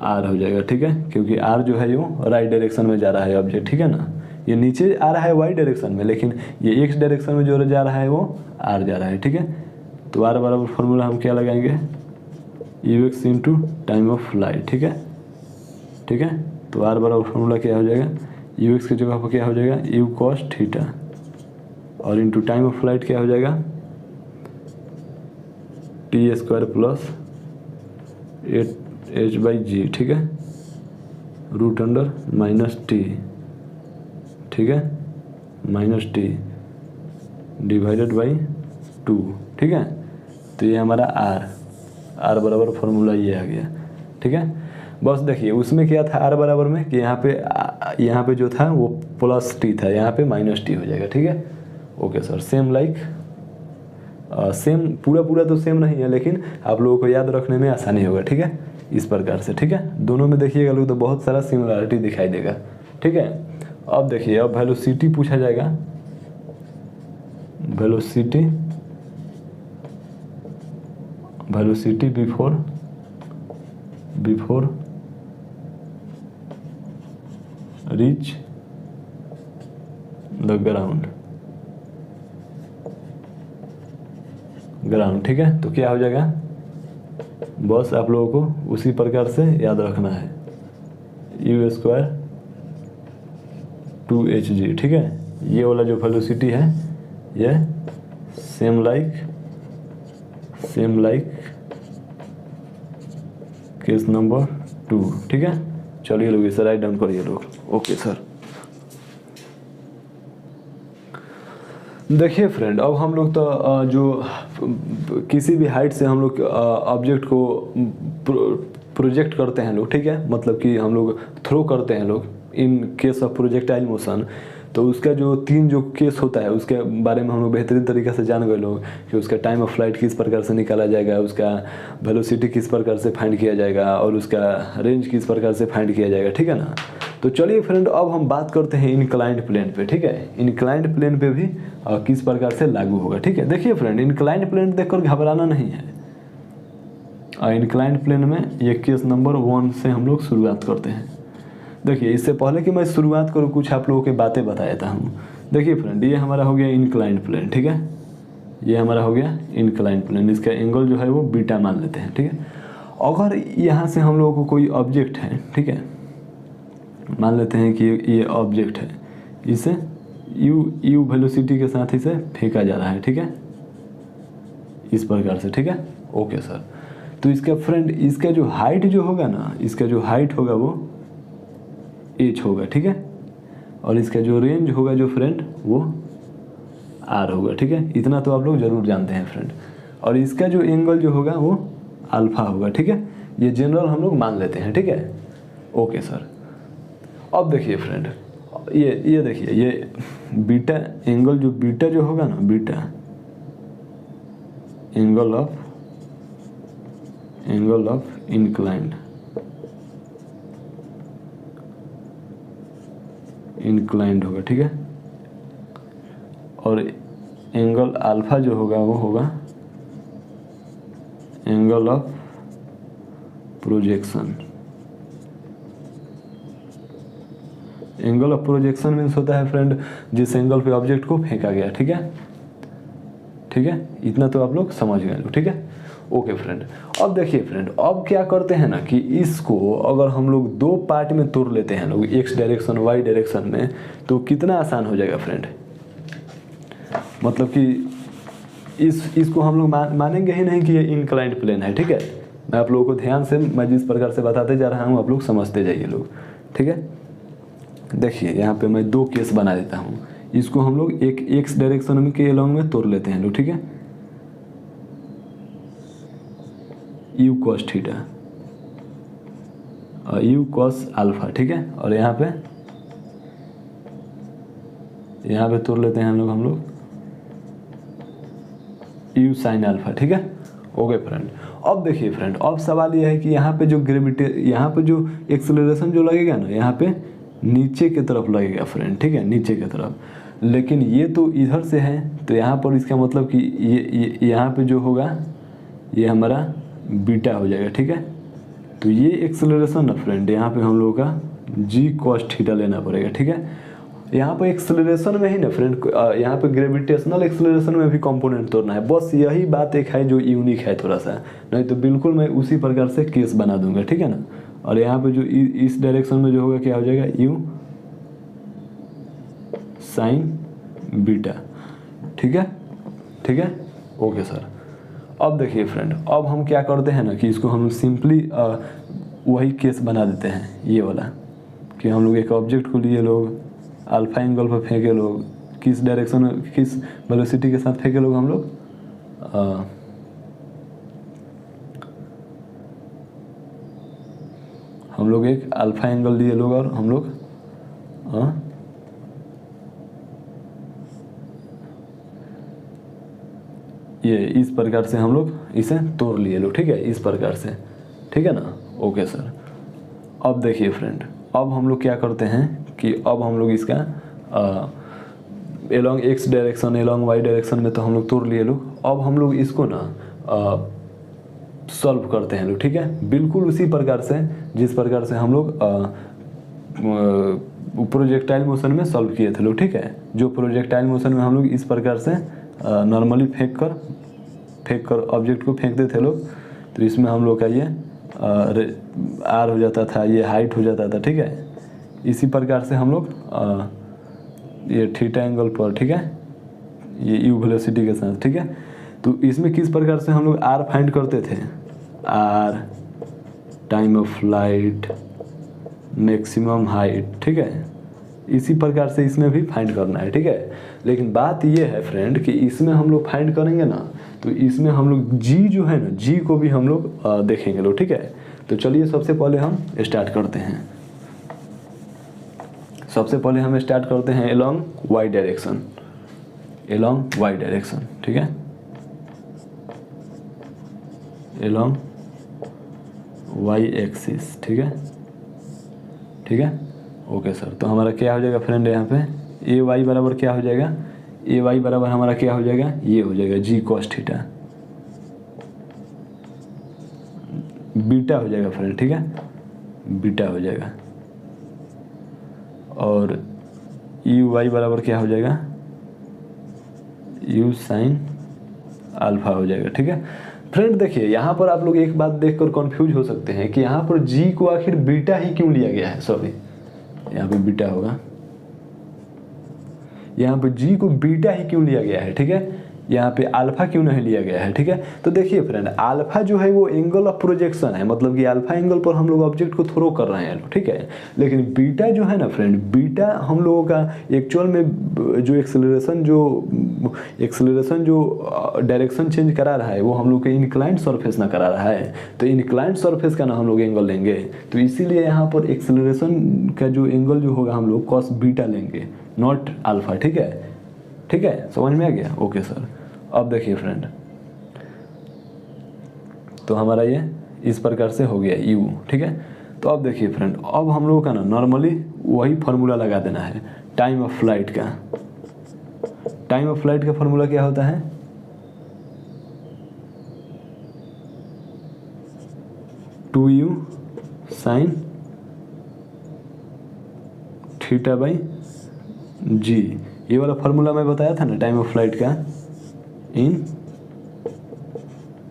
आर हो जाएगा, ठीक है। क्योंकि आर जो है यो राइट डायरेक्शन में जा रहा है ऑब्जेक्ट, ठीक है ना। ये नीचे आ रहा है वाई डायरेक्शन में, लेकिन ये एक्स डायरेक्शन में जो जा रहा है वो आर जा रहा है, ठीक है। तो आर बराबर फॉर्मूला हम क्या लगाएंगे you x into time of flight, ठीक है, ठीक है। तो आर बराबर फॉर्मूला क्या हो जाएगा यू एक्स की जगह पर क्या हो जाएगा यू कॉस थीटा और इंटू टाइम ऑफ फ्लाइट क्या हो जाएगा T square plus 8h by G, ठीक है, रूट अंडर माइनस टी, ठीक है, माइनस टी डिवाइडेड बाई 2, ठीक है। तो ये हमारा आर बराबर फॉर्मूला ये आ गया, ठीक है। बस देखिए उसमें क्या था आर बराबर में कि यहाँ पे जो था वो प्लस टी था, यहाँ पे माइनस टी हो जाएगा, ठीक है। Okay sir, same like same पूरा तो सेम नहीं है, लेकिन आप लोगों को याद रखने में आसानी होगा, ठीक है, इस प्रकार से, ठीक है। दोनों में देखिएगा लोग तो बहुत सारा सिमिलरिटी दिखाई देगा, ठीक है। अब देखिए अब वेलोसिटी पूछा जाएगा, velocity before reach the ground, ठीक है। तो क्या हो जाएगा बस आप लोगों को उसी प्रकार से याद रखना है यू स्क्वायर 2hg, ठीक है। ये वाला जो वेलोसिटी है ये सेम लाइक केस नंबर 2, ठीक है। चलिए लोग इसे राइट डाउन करिए लोग। ओके सर, देखिए फ्रेंड अब हम लोग तो जो किसी भी हाइट से हम लोग ऑब्जेक्ट को प्रोजेक्ट करते हैं लोग, ठीक है, मतलब कि हम लोग थ्रो करते हैं लोग in case of projectile motion. तो उसका जो 3 जो केस होता है उसके बारे में हम लोग बेहतरीन तरीके से जान गए लोग कि उसका टाइम ऑफ फ्लाइट किस प्रकार से निकाला जाएगा, उसका वेलोसिटी किस प्रकार से फाइंड किया जाएगा और उसका रेंज किस प्रकार से फाइंड किया जाएगा, ठीक है ना। तो चलिए फ्रेंड अब हम बात करते हैं इंक्लाइंड प्लेन पे, ठीक है। इंक्लाइंड प्लेन पे भी किस प्रकार से लागू होगा, ठीक है। देखिए फ्रेंड, इंक्लाइंड प्लेन देखकर घबराना नहीं है। इंक्लाइंड प्लेन में ये केस नंबर 1 से हम लोग शुरुआत करते हैं। देखिए इससे पहले कि मैं शुरुआत करूँ कुछ आप लोगों की बातें बता देता हूँ। देखिए फ्रेंड, ये हमारा हो गया इंक्लाइंड प्लेन, ठीक है। ये हमारा हो गया इंक्लाइंड प्लेन, इसका एंगल जो है वो बीटा मान लेते हैं, ठीक है। अगर यहाँ से हम लोगों को कोई ऑब्जेक्ट है, ठीक है, मान लेते हैं कि ये ऑब्जेक्ट है, इसे यू वेलोसिटी के साथ इसे फेंका जा रहा है, ठीक है, इस प्रकार से, ठीक है। ओके सर, तो इसका फ्रेंड इसका जो हाइट जो होगा ना, इसका जो हाइट होगा वो h होगा, ठीक है, और इसका जो रेंज होगा जो फ्रेंड वो r होगा, ठीक है। इतना तो आप लोग जरूर जानते हैं फ्रेंड। और इसका जो एंगल जो होगा वो अल्फा होगा, ठीक है। ये जनरल हम लोग मान लेते हैं, ठीक है। ओके सर, अब देखिए फ्रेंड, ये देखिए ये बीटा एंगल जो बीटा जो होगा ना, बीटा एंगल ऑफ इंक्लाइंड होगा, ठीक है। और एंगल अल्फा जो होगा वो होगा angle of projection. Angle of projection means होता है फ्रेंड जिस एंगल पे ऑब्जेक्ट को फेंका गया, ठीक है, ठीक है। इतना तो आप लोग समझ गए लोग, ठीक है। ओके फ्रेंड, अब देखिए फ्रेंड, अब क्या करते हैं ना कि इसको अगर हम लोग 2 पार्ट में तोड़ लेते हैं लोग, x डायरेक्शन y डायरेक्शन में, तो कितना आसान हो जाएगा फ्रेंड। मतलब कि इसको हम लोग मानेंगे ही नहीं कि ये इंक्लाइंड प्लेन है, ठीक है। मैं आप लोगों को ध्यान से, मैं जिस प्रकार से बताते जा रहा हूँ आप लोग समझते जाइए लोग, ठीक है। देखिए यहाँ पे मैं 2 केस बना देता हूँ। इसको हम लोग एक x डायरेक्शन में के अलॉन्ग में तोड़ लेते हैं लोग, ठीक है, u cos थीटा और u cos अल्फा, ठीक है। और यहाँ पे तोड़ लेते हैं हम लोग u sin अल्फा, ठीक है। ओके फ्रेंड, अब देखिए फ्रेंड, अब सवाल यह है कि यहाँ पे जो यहाँ पे जो एक्सेलरेशन जो लगेगा ना, यहाँ पे नीचे की तरफ लगेगा फ्रेंड, ठीक है, नीचे की तरफ। लेकिन ये तो इधर से है, तो यहाँ पर इसका मतलब कि ये यहाँ पे जो होगा ये हमारा बीटा हो जाएगा, ठीक है। तो ये एक्सेलरेशन ना फ्रेंड, यहाँ पे हम लोगों का g cos थीटा लेना पड़ेगा, ठीक है। यहाँ पे एक्सेलरेशन में ही ना फ्रेंड, यहाँ पे ग्रेविटेशनल एक्सेलरेशन में भी कंपोनेंट तोड़ना है। बस यही बात एक है जो यूनिक है थोड़ा सा, नहीं तो बिल्कुल मैं उसी प्रकार से केस बना दूंगा, ठीक है ना। और यहाँ पे जो इस डायरेक्शन में जो होगा क्या हो जाएगा, u sin बीटा, ठीक है, ठीक है। ओके सर, अब देखिए फ्रेंड, अब हम क्या करते हैं ना कि इसको हम सिंपली वही केस बना देते हैं, ये वाला, कि हम लोग एक ऑब्जेक्ट को लिए लोग अल्फा एंगल पर फेंके लोग, किस डायरेक्शन में किस वेलोसिटी के साथ फेंके लोग हम लोग एक अल्फा एंगल लिए लोग और हम लोग ये इस प्रकार से हम लोग इसे तोड़ लिए लोग, ठीक है, इस प्रकार से, ठीक है ना। ओके सर, अब देखिए फ्रेंड, अब हम लोग क्या करते हैं कि अब हम लोग इसका along X direction along Y direction में तो हम लोग तोड़ लिए लोग। अब हम लोग इसको ना सॉल्व करते हैं लोग, ठीक है, बिल्कुल उसी प्रकार से जिस प्रकार से हम लोग प्रोजेक्टाइल मोशन में सॉल्व किए थे लोग, ठीक है। जो प्रोजेक्टाइल मोशन में हम लोग इस प्रकार से नॉर्मली फेंक कर ऑब्जेक्ट को फेंकते थे लोग, तो इसमें हम लोग का ये आर हो जाता था, ये हाइट हो जाता था, ठीक है। इसी प्रकार से हम लोग ये थीटा एंगल पर, ठीक है, ये यू वेलोसिटी के साथ, ठीक है। तो इसमें किस प्रकार से हम लोग आर फाइंड करते थे, R time of flight maximum height, ठीक है। इसी प्रकार से इसमें भी फाइंड करना है, ठीक है। लेकिन बात ये है फ्रेंड कि इसमें हम लोग फाइंड करेंगे ना, तो इसमें हम लोग जी जो है ना, जी को भी हम लोग देखेंगे लोग, ठीक है। तो चलिए सबसे पहले हम स्टार्ट करते हैं। सबसे पहले हम स्टार्ट करते हैं along Y direction, along Y direction, ठीक है, एलोंग वाई एक्सिस, ठीक है, ठीक है, ओके सर। तो हमारा क्या हो जाएगा फ्रेंड यहाँ पे ए वाई बराबर क्या हो जाएगा, ए वाई बराबर हमारा क्या हो जाएगा, ये हो जाएगा जी कॉस थीटा, बीटा हो जाएगा फ्रेंड, ठीक है, बीटा हो जाएगा। और यू वाई बराबर क्या हो जाएगा, यू साइन अल्फा हो जाएगा, ठीक है। फ्रेंड देखिए यहाँ पर आप लोग एक बात देखकर कंफ्यूज हो सकते हैं कि यहाँ पर जी को आखिर बीटा ही क्यों लिया गया है, सॉरी यहाँ पे बीटा होगा, यहाँ पे जी को बीटा ही क्यों लिया गया है, ठीक है, यहाँ पे अल्फा क्यों नहीं लिया गया है, ठीक है। तो देखिए फ्रेंड अल्फा जो है वो एंगल ऑफ प्रोजेक्शन है, मतलब कि अल्फा एंगल पर हम लोग ऑब्जेक्ट को थ्रो कर रहे हैं, ठीक है। लेकिन बीटा जो है ना फ्रेंड, बीटा हम लोगों का एक्चुअल में जो एक्सेलरेशन जो डायरेक्शन चेंज करा रहा है वो हम लोग के इंक्लाइंड सरफेस ना करा रहा है, तो इंक्लाइंड सरफेस का ना हम लोग एंगल लेंगे, तो इसीलिए यहाँ पर एक्सेलरेशन का जो एंगल जो होगा हम लोग कॉस बीटा लेंगे, नॉट अल्फा, ठीक है, ठीक है, समझ में आ गया, ओके सर। अब देखिए फ्रेंड तो हमारा ये इस प्रकार से हो गया यू, ठीक है। तो अब देखिए फ्रेंड अब हम लोगों का ना नॉर्मली वही फार्मूला लगा देना है टाइम ऑफ फ्लाइट का। टाइम ऑफ फ्लाइट का फार्मूला क्या होता है, two U sine theta by G, ये वाला फार्मूला मैं बताया था ना टाइम ऑफ फ्लाइट का,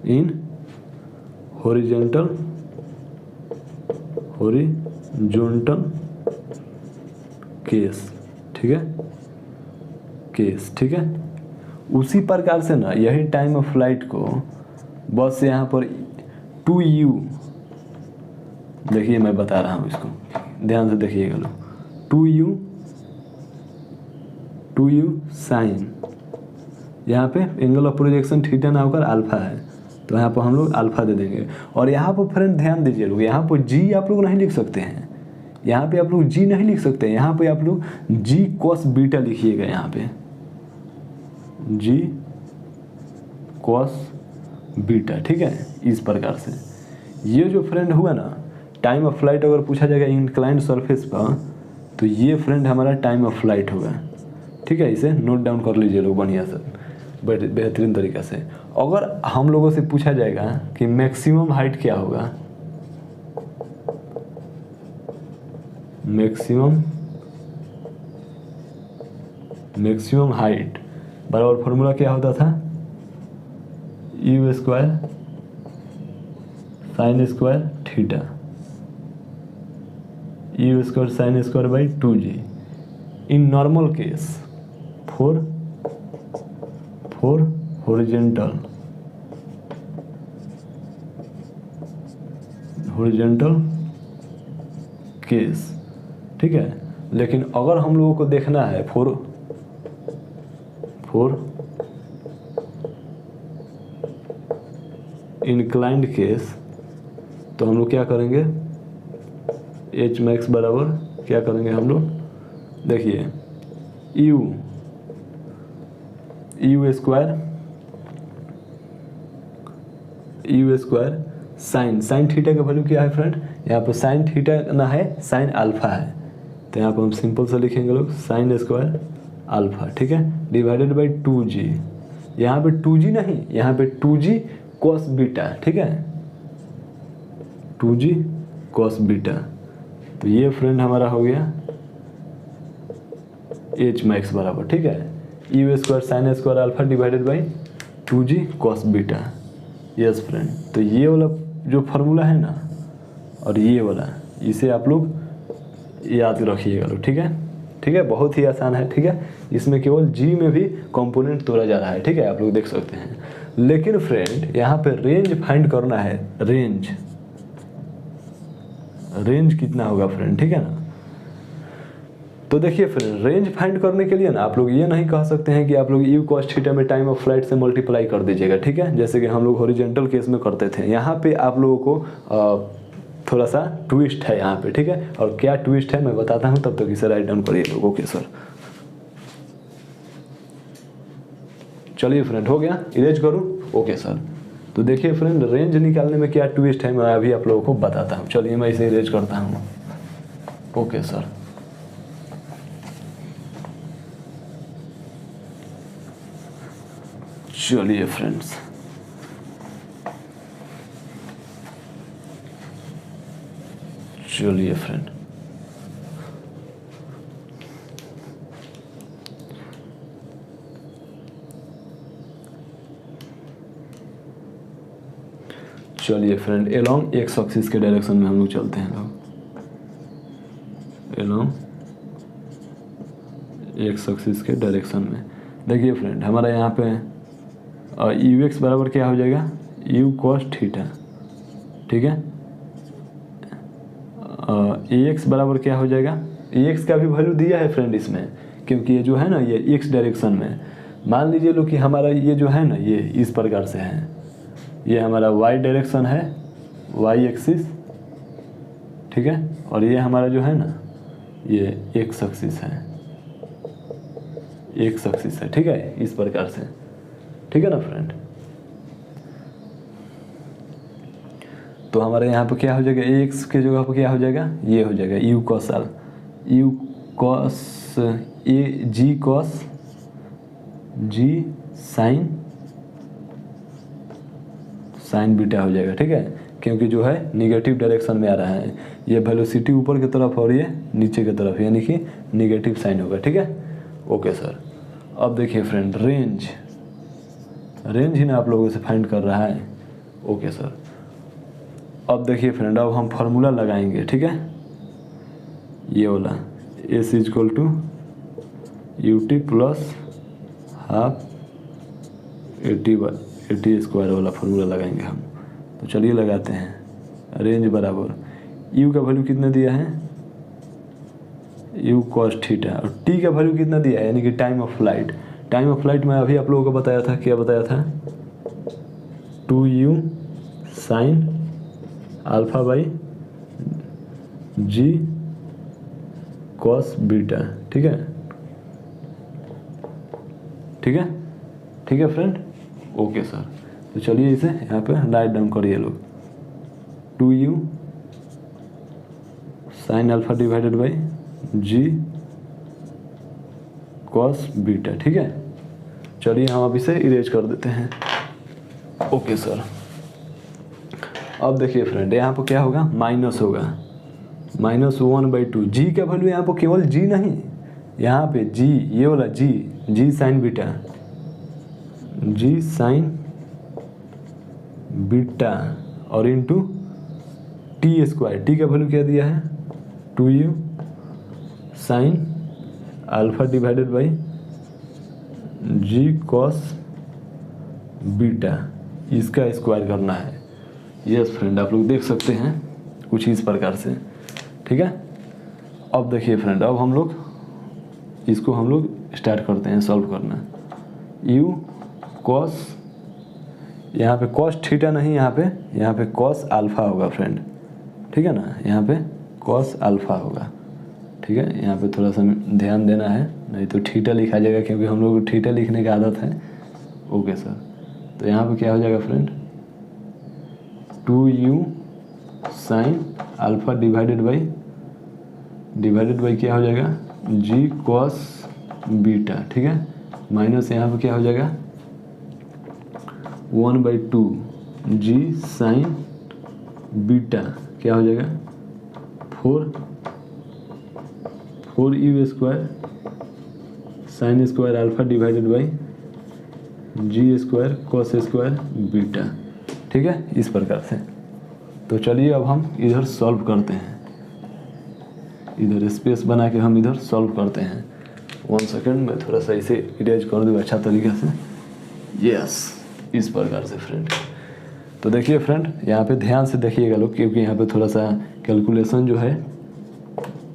इन हॉरिजॉन्टल केस, ठीक है, केस, ठीक है। उसी प्रकार से ना यही टाइम ऑफ फ्लाइट को बस यहाँ पर 2u, देखिए मैं बता रहा हूँ इसको ध्यान से देखिएगा लोग, 2u साइन, यहाँ पे एंगल ऑफ प्रोजेक्शन थीटा ना होकर अल्फा है, तो यहाँ पर हम लोग अल्फा दे देंगे। और यहाँ पर फ्रेंड ध्यान दीजिए लोग, यहाँ पर जी आप लोग नहीं लिख सकते हैं, यहाँ पे आप लोग जी नहीं लिख सकते हैं, यहाँ पे आप लोग जी कॉस बीटा लिखिएगा, यहाँ पे जी कॉस बीटा, ठीक है, इस प्रकार से। ये जो फ्रेंड हुआ ना टाइम ऑफ फ्लाइट, अगर पूछा जाएगा इंक्लाइंड सरफेस पर, तो ये फ्रेंड हमारा टाइम ऑफ फ्लाइट होगा, ठीक है। इसे नोट डाउन कर लीजिए लोग बढ़िया से, बेहतरीन तरीक़ा से। अगर हम लोगों से पूछा जाएगा कि मैक्सिमम हाइट क्या होगा, मैक्सिमम हाइट बराबर फार्मूला क्या होता था, you square sine square theta, you square sine square by 2g in normal case for horizontal case, ठीक है। लेकिन अगर हम लोगों को देखना है फॉर इंक्लाइंड केस, तो हम लोग क्या करेंगे, एच मैक्स बराबर क्या करेंगे हम लोग, देखिए यू स्क्वायर साइन थीटा का वैल्यू क्या है फ्रेंड, यहाँ पर साइन थीटा ना है, साइन अल्फा है, तो यहाँ पर हम सिंपल से लिखेंगे लोग साइन स्क्वायर अल्फा, ठीक है, डिवाइडेड बाई 2g, यहाँ पे 2g नहीं, यहाँ पे 2g कॉस बीटा, ठीक है, 2g कॉस बीटा। तो ये फ्रेंड हमारा हो गया एच मैक्स बराबर, ठीक है, U square sine square alpha divided by 2g cos beta. Yes friend, तो ये वाला जो फार्मूला है ना और ये वाला, इसे आप लोग याद रखिएगा लोग, ठीक है, ठीक है, बहुत ही आसान है, ठीक है। इसमें केवल जी में भी कंपोनेंट तोड़ा जा रहा है, ठीक है, आप लोग देख सकते हैं। लेकिन फ्रेंड यहाँ पे रेंज फाइंड करना है, रेंज कितना होगा फ्रेंड, ठीक है ना। तो देखिए फ्रेंड रेंज फाइंड करने के लिए ना आप लोग ये नहीं कह सकते हैं कि आप लोग यू कॉस थीटा में टाइम ऑफ फ्लाइट से मल्टीप्लाई कर दीजिएगा, ठीक है, जैसे कि हम लोग हॉरिजॉन्टल केस में करते थे। यहाँ पे आप लोगों को थोड़ा सा ट्विस्ट है यहाँ पे, ठीक है। और क्या ट्विस्ट है मैं बताता हूँ, तब तक इसे राइट डाउन करिए लोग। ओके सर, चलिए फ्रेंड हो गया, इरेज करूँ। ओके सर, तो देखिए फ्रेंड रेंज निकालने में क्या ट्विस्ट है मैं अभी आप लोगों को बताता हूँ। चलिए मैं इसे इरेज करता हूँ। ओके सर, चलिए फ्रेंड्स, चलिए फ्रेंड, चलिए फ्रेंड एलोंग एक्स एक्सिस के डायरेक्शन में हम लोग चलते हैं लोग, एलोंग एक्स एक्सिस के डायरेक्शन में। देखिए फ्रेंड हमारा यहाँ पे यू एक्स बराबर क्या हो जाएगा, यू कॉस थीटा, ठीक है। ए एक्स बराबर क्या हो जाएगा, ए एक्स का भी वैल्यू दिया है फ्रेंड इसमें, क्योंकि ये जो है ना ये एक्स डायरेक्शन में, मान लीजिए लो कि हमारा ये जो है ना ये इस प्रकार से है, ये हमारा वाई डायरेक्शन है, वाई एक्सिस, ठीक है। और ये हमारा जो है ना ये एक्स एक्सिस है, एक्स एक्सिस है, ठीक है, इस प्रकार से, ठीक है ना फ्रेंड। तो हमारे यहाँ पे क्या हो जाएगा, ए एक्स के जगह पर क्या हो जाएगा, ये हो जाएगा यू कॉस आल, U cos A G cos G sine beta हो जाएगा, ठीक है। क्योंकि जो है निगेटिव डायरेक्शन में आ रहा है, ये वेलोसिटी ऊपर की तरफ और ये नीचे की तरफ, यानी कि निगेटिव साइन होगा, ठीक है। ओके सर, अब देखिए फ्रेंड रेंज ही ना आप लोगों से फाइंड कर रहा है। ओके सर, अब देखिए फ्रेंड अब हम फार्मूला लगाएंगे, ठीक है। ये वाला S is equal to U T plus half A T square वाला फार्मूला लगाएंगे हम। तो चलिए लगाते हैं। रेंज बराबर यू का वैल्यू कितना दिया है, यू कॉस थीटा, और टी का वैल्यू कितना दिया है, यानी कि time of flight. Time of flight मैं अभी आप लोगों को बताया था, क्या बताया था, 2u sine alpha by G cos beta, ठीक है, ठीक है, ठीक है फ्रेंड। ओके सर, तो चलिए इसे यहाँ पे राइट डाउन करिए लोग, 2u sine alpha divided by G cos beta, ठीक है। चलिए हम अब इसे इरेज कर देते हैं। ओके सर, अब देखिए फ्रेंड यहाँ पर क्या होगा, माइनस होगा, -1/2। जी का वैल्यू यहाँ पर केवल जी नहीं, यहाँ पे जी, ये वाला G sine beta, G sine beta और इंटू टी स्क्वायर। टी का वैल्यू क्या दिया है, 2u sine alpha divided by G cos beta, इसका स्क्वायर करना है। यस फ्रेंड, आप लोग देख सकते हैं कुछ इस प्रकार से, ठीक है। अब देखिए फ्रेंड अब हम लोग इसको हम लोग स्टार्ट करते हैं सॉल्व करना। यू कॉस, यहाँ पे कॉस थीटा नहीं, यहाँ पे कॉस अल्फा होगा फ्रेंड, ठीक है ना, यहाँ पे कॉस अल्फा होगा, ठीक है। यहाँ पे थोड़ा सा ध्यान देना है, नहीं तो थीटा लिखा जाएगा, क्योंकि हम लोग को थीटा लिखने की आदत है। ओके सर, तो यहाँ पे क्या हो जाएगा friend, 2u sine alpha divided by क्या हो जाएगा, जी कॉस बीटा, ठीक है, माइनस यहाँ पे क्या हो जाएगा 1/2 जी साइन बीटा, क्या हो जाएगा 4u square sine square alpha divided by G square cos square beta, ठीक है, इस प्रकार से। तो चलिए अब हम इधर सॉल्व करते हैं, इधर स्पेस बना के हम इधर सॉल्व करते हैं। 1 सेकेंड में थोड़ा सा इसे इरेज कर दूँ अच्छा तरीके से। यस, इस प्रकार से फ्रेंड। तो देखिए फ्रेंड यहाँ पे ध्यान से देखिएगा लोग, क्योंकि यहाँ पे थोड़ा सा कैलकुलेशन जो है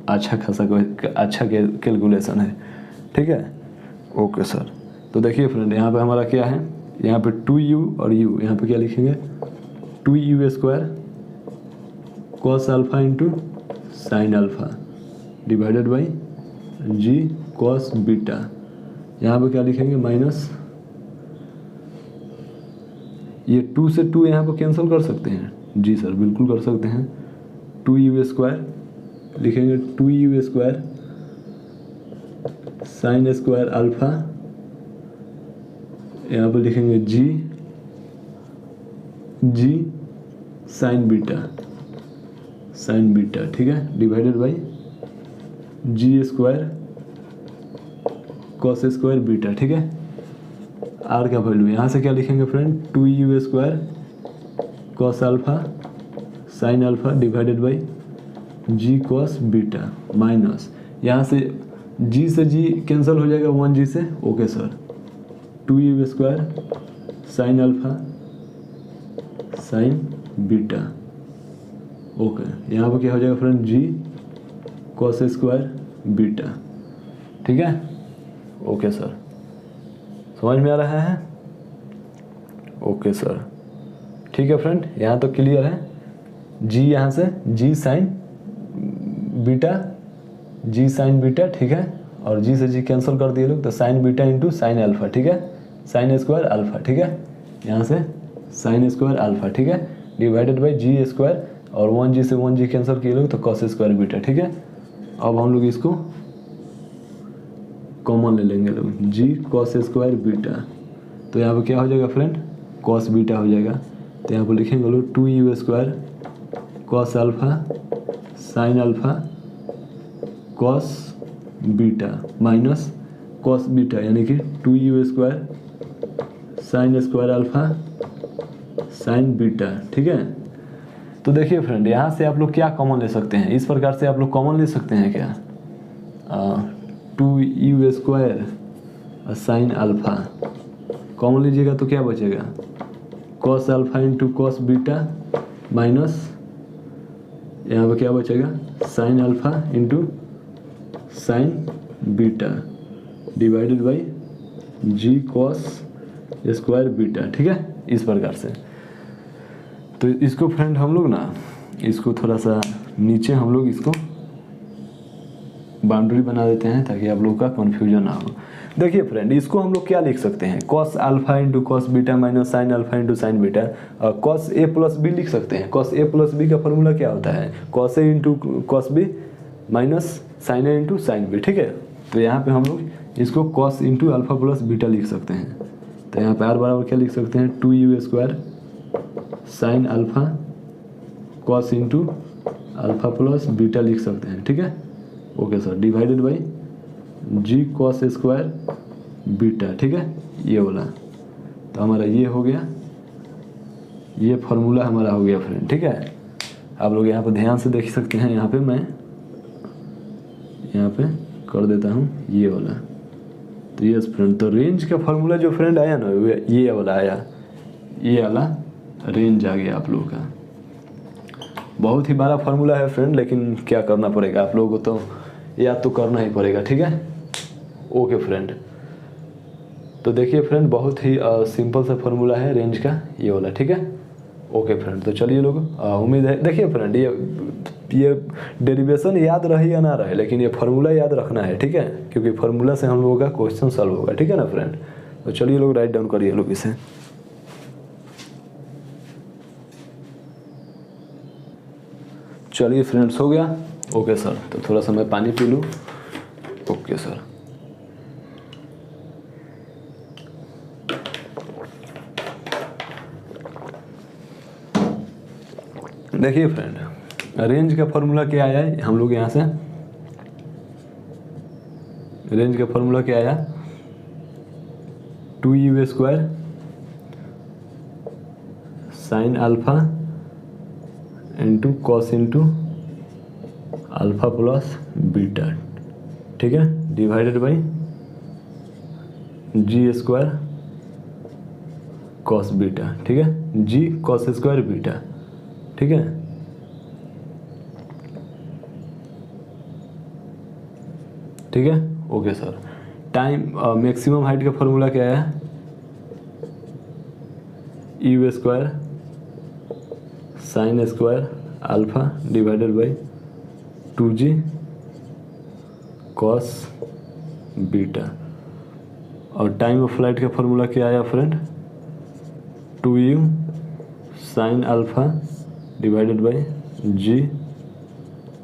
अच्छा कैलकुलेशन है, ठीक है। ओके सर, तो देखिए फ्रेंड यहाँ पे हमारा क्या है, यहाँ पे 2u और u, यहाँ पे क्या लिखेंगे 2u square cos alpha into sine alpha divided by G cos beta. यहाँ पे क्या लिखेंगे माइनस, ये 2 से 2 यहाँ पर कैंसिल कर सकते हैं। जी सर बिल्कुल कर सकते हैं। 2u² लिखेंगे, 2u² साइन स्क्वायर अल्फा, यहाँ पर लिखेंगे जी साइन बीटा, ठीक है, divided by G square cos square beta, ठीक है। आर का वैल्यू यहाँ से क्या लिखेंगे friend, 2u² cos alpha sine alpha divided by G cos beta minus, यहाँ से जी कैंसिल हो जाएगा 1g से, okay sir, 2u² sine alpha sine beta, okay. यहाँ पर क्या हो जाएगा friend, G cos square beta, ठीक है, ओके सर, समझ में आ रहा है, ओके सर, ठीक है फ्रेंड, यहाँ तो क्लियर है। जी यहाँ से जी साइन बीटा, ठीक है, और जी से जी कैंसिल कर दिए लोग, तो sign beta into sine alpha, ठीक है, साइन स्क्वायर अल्फा, ठीक है, यहाँ से साइन स्क्वायर अल्फा, ठीक है, डिवाइडेड बाई जी स्क्वायर, और 1g से 1g कैंसिल किए लोग तो कॉस स्क्वायर बीटा, ठीक है। अब हम लोग इसको कॉमन ले लेंगे लोग, जी कॉस स्क्वायर बीटा, तो यहाँ पर क्या हो जाएगा फ्रेंड, कॉस बीटा हो जाएगा, तो यहाँ पर लिखेंगे लोग 2u² cos alpha sine alpha cos beta minus cos beta, यानी कि 2u² sign square alpha sine beta, ठीक है। तो देखिए फ्रेंड, यहाँ से आप लोग क्या कॉमन ले सकते हैं, इस प्रकार से आप लोग कॉमन ले सकते हैं क्या, 2u² साइन अल्फा कॉमन लीजिएगा तो क्या बचेगा, cos alpha into cos beta minus, यहाँ पर क्या बचेगा, sine alpha into sine beta divided by G cos square beta, ठीक है, इस प्रकार से। तो इसको फ्रेंड हम लोग ना, इसको थोड़ा सा नीचे हम लोग इसको बाउंड्री बना देते हैं ताकि आप लोगों का कन्फ्यूजन ना हो। देखिए फ्रेंड, इसको हम लोग क्या लिख सकते हैं, cos alpha into cos beta minus sine alpha into sine beta, और कॉस ए प्लस बी लिख सकते हैं। कॉस ए प्लस बी का फॉर्मूला क्या होता है, cos A into cos B minus sine A into sine B, ठीक है। तो यहाँ पे हम लोग इसको cos into alpha plus beta लिख सकते हैं। तो यहाँ पे आर बराबर क्या लिख सकते हैं, 2u² sine alpha cos into alpha plus beta लिख सकते हैं, ठीक है, okay sir, divided by G cos square beta, ठीक है, ये वाला। तो हमारा ये हो गया, ये फार्मूला हमारा हो गया फ्रेंड, ठीक है। आप लोग यहाँ पर ध्यान से देख सकते हैं, यहाँ पे मैं यहाँ पे कर देता हूँ ये वाला। तो यस फ्रेंड, तो रेंज का फार्मूला जो फ्रेंड आया ना, ये वाला आया, ये वाला रेंज आ गया आप लोगों का। बहुत ही बड़ा फार्मूला है फ्रेंड, लेकिन क्या करना पड़ेगा आप लोगों को, तो याद तो करना ही पड़ेगा, ठीक है, ओके फ्रेंड। तो देखिए फ्रेंड, बहुत ही सिंपल सा फार्मूला है रेंज का, ये वाला, ठीक है, ओके फ्रेंड। तो चलिए लोग, उम्मीद है, देखिए फ्रेंड, ये डेरिवेशन याद रहे या ना रहे, लेकिन ये फार्मूला याद रखना है, ठीक है, क्योंकि फार्मूला से हम लोगों का क्वेश्चन सॉल्व होगा, ठीक है ना फ्रेंड। तो चलिए लोग, राइट डाउन करिए लोग इसे। चलिए फ्रेंड्स, हो गया, ओके सर। तो थोड़ा सा मैं पानी पी लूँ, ओके सर। देखिए फ्रेंड, रेंज का फॉर्मूला क्या आया है, हम लोग यहाँ से रेंज का फॉर्मूला क्या आया, 2u² sine alpha into cos into alpha plus beta, ठीक है, divided by G square cos beta, ठीक है, जी कॉस स्क्वायर बीटा, ठीक है, ठीक है, okay sir. Time maximum height का फॉर्मूला क्या है, u² sine square alpha divided by 2g cos beta. और टाइम ऑफ फ्लाइट का फॉर्मूला क्या आया friend, 2u sine alpha divided by g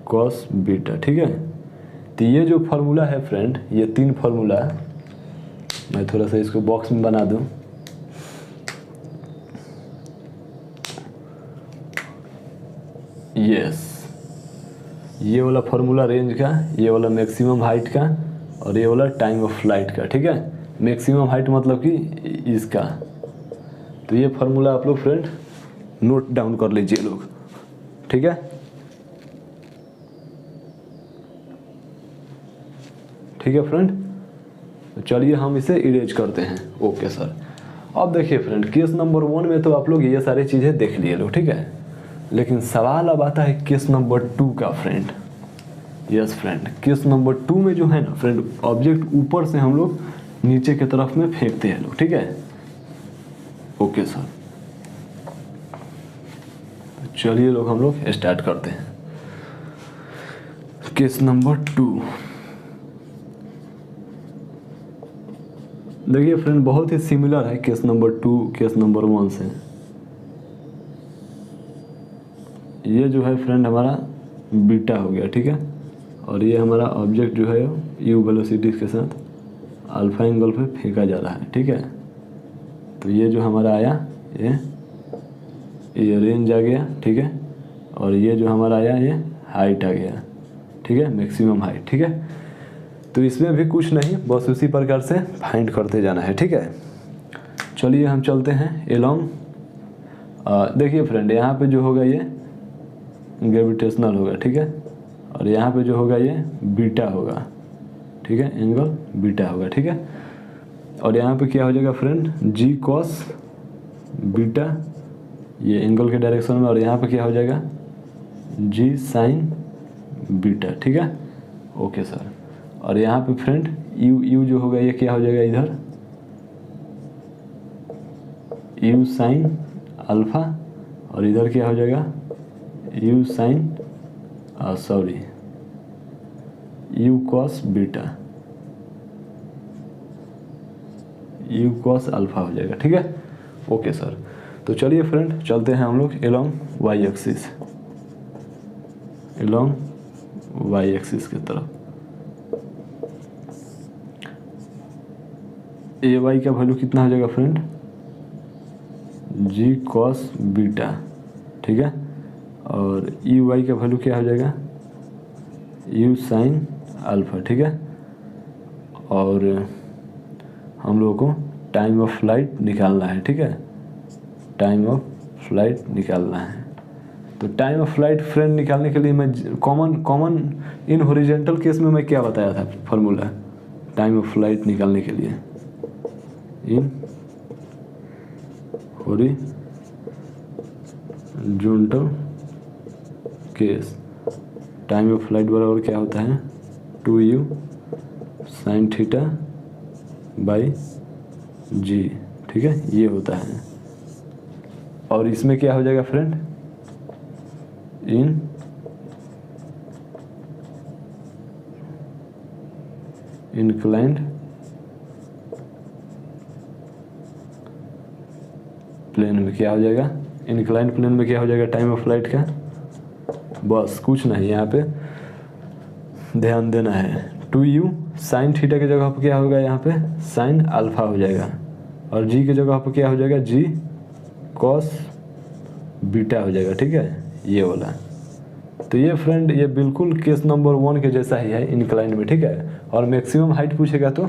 cos beta. ठीक है, तो ये जो फार्मूला है फ्रेंड, ये 3 फार्मूला, मैं थोड़ा सा इसको बॉक्स में बना दूं। यस, ये वाला फार्मूला रेंज का, ये वाला मैक्सिमम हाइट का, और ये वाला टाइम ऑफ फ्लाइट का। ठीक है, मैक्सिमम हाइट मतलब कि इसका। तो ये फार्मूला आप लोग फ्रेंड नोट डाउन कर लीजिए लोग। ठीक है, ठीक है फ्रेंड, तो चलिए हम इसे इरेज करते हैं। ओके सर, अब देखिए फ्रेंड, केस नंबर 1 में तो आप लोग ये सारी चीज़ें देख लिए लोग। ठीक है, लेकिन सवाल अब आता है केस नंबर 2 का friend. Yes friend, case number 2 में जो है ना फ्रेंड, ऑब्जेक्ट ऊपर से हम लोग नीचे की तरफ में फेंकते हैं लोग। ठीक है, ओके सर, चलिए लोग हम लोग स्टार्ट करते हैं। केस नंबर 2, देखिए फ्रेंड, बहुत ही सिमिलर है केस नंबर 2 केस नंबर 1 से। ये जो है फ्रेंड हमारा बीटा हो गया। ठीक है, और ये हमारा ऑब्जेक्ट जो है यू वेलोसिटी के साथ अल्फा एंगल पे फेंका जा रहा है। ठीक है, तो ये जो हमारा आया ये रेंज आ गया। ठीक है, और ये जो हमारा आया ये हाइट आ गया। ठीक है, मैक्सिमम हाइट। ठीक है, तो इसमें भी कुछ नहीं, बस उसी प्रकार से फाइंड करते जाना है। ठीक है, चलिए हम चलते हैं एलोंग। देखिए फ्रेंड, यहाँ पे जो होगा ये ग्रेविटेशनल होगा। ठीक है, और यहाँ पे जो होगा ये बीटा होगा। ठीक है, एंगल बीटा होगा। ठीक है, और यहाँ पे क्या हो जाएगा फ्रेंड, जी कॉस बीटा, ये एंगल के डायरेक्शन में, और यहाँ पे क्या हो जाएगा जी साइन बीटा। ठीक है, ओके सर, और यहाँ पे फ्रेंड यू जो होगा ये क्या हो जाएगा इधर यू साइन अल्फा, और इधर क्या हो जाएगा u sine sorry u cos beta, u cos alpha हो जाएगा। ठीक है, ओके सर, तो चलिए फ्रेंड चलते हैं हम लोग along Y axis, along Y axis की तरफ। ए वाई का वैल्यू कितना हो जाएगा फ्रेंड, जी कॉस बीटा। ठीक है, और यू वाई का वैल्यू क्या हो जाएगा यू साइन अल्फा। ठीक है, और हम लोगों को टाइम ऑफ फ्लाइट निकालना है। ठीक है, टाइम ऑफ फ्लाइट निकालना है। तो टाइम ऑफ फ्लाइट फ्रेंड निकालने के लिए मैं कॉमन इन हॉरिजॉन्टल केस में मैं क्या बताया था फॉर्मूला टाइम ऑफ फ्लाइट निकालने के लिए, in horizontal case time of flight बराबर क्या होता है 2u sine theta by G. ठीक है, ये होता है, और इसमें क्या हो जाएगा फ्रेंड इन इंक्लाइंड प्लेन में क्या हो जाएगा, इंक्लाइंड प्लेन में क्या हो जाएगा टाइम ऑफ फ्लाइट का, बस कुछ नहीं, यहाँ पे ध्यान देना है 2u साइन थीटा की जगह पर क्या होगा यहाँ पे साइन अल्फा हो जाएगा, और जी की जगह पर क्या हो जाएगा जी कॉस बीटा हो जाएगा। ठीक है, ये वाला। तो ये फ्रेंड ये बिल्कुल केस नंबर 1 के जैसा ही है इंक्लाइन में। ठीक है, और मैक्सिमम हाइट पूछेगा तो,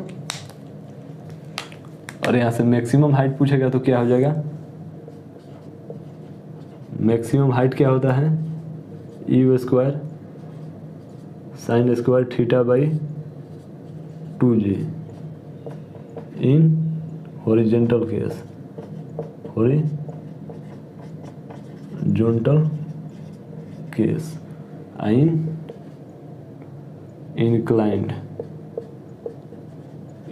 और यहाँ से मैक्सिमम हाइट पूछेगा तो क्या हो जाएगा, मैक्सिमम हाइट क्या होता है U square sine square theta by 2g in horizontal case, horizontal case in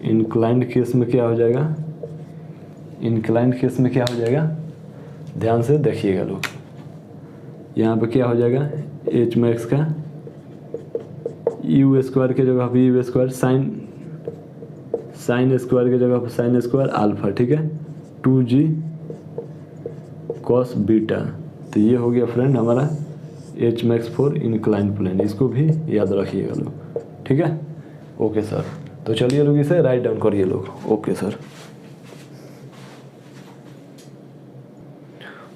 inclined case में क्या हो जाएगा, इंक्लाइंड केस में क्या हो जाएगा, ध्यान से देखिएगा लोग, यहाँ पे क्या हो जाएगा, एच मैक्स का यू स्क्वायर के जगह पे यू स्क्वायर, साइन स्क्वायर के जगह पे साइन स्क्वायर अल्फा, ठीक है, 2g कॉस बीटा। तो ये हो गया फ्रेंड हमारा h max for incline plane, इसको भी याद रखिएगा लोग, ठीक है। ओके सर, तो चलिए लोग इसे राइट डाउन करिए लोग। ओके सर,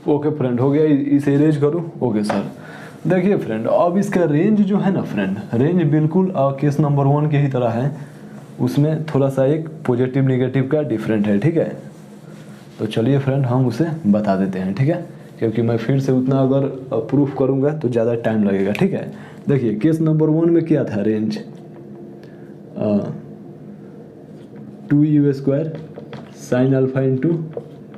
ओके फ्रेंड, हो गया, इसे इरेज करूँ। ओके सर, देखिए फ्रेंड अब इसका रेंज जो है ना फ्रेंड, रेंज बिल्कुल केस नंबर 1 के ही तरह है, उसमें थोड़ा सा एक पॉजिटिव नेगेटिव का डिफरेंट है, ठीक है। तो चलिए फ्रेंड हम उसे बता देते हैं, ठीक है, क्योंकि मैं फिर से उतना अगर प्रूफ करूँगा तो ज़्यादा टाइम लगेगा, ठीक है। देखिए केस नंबर 1 में क्या था, range 2u square sine alpha into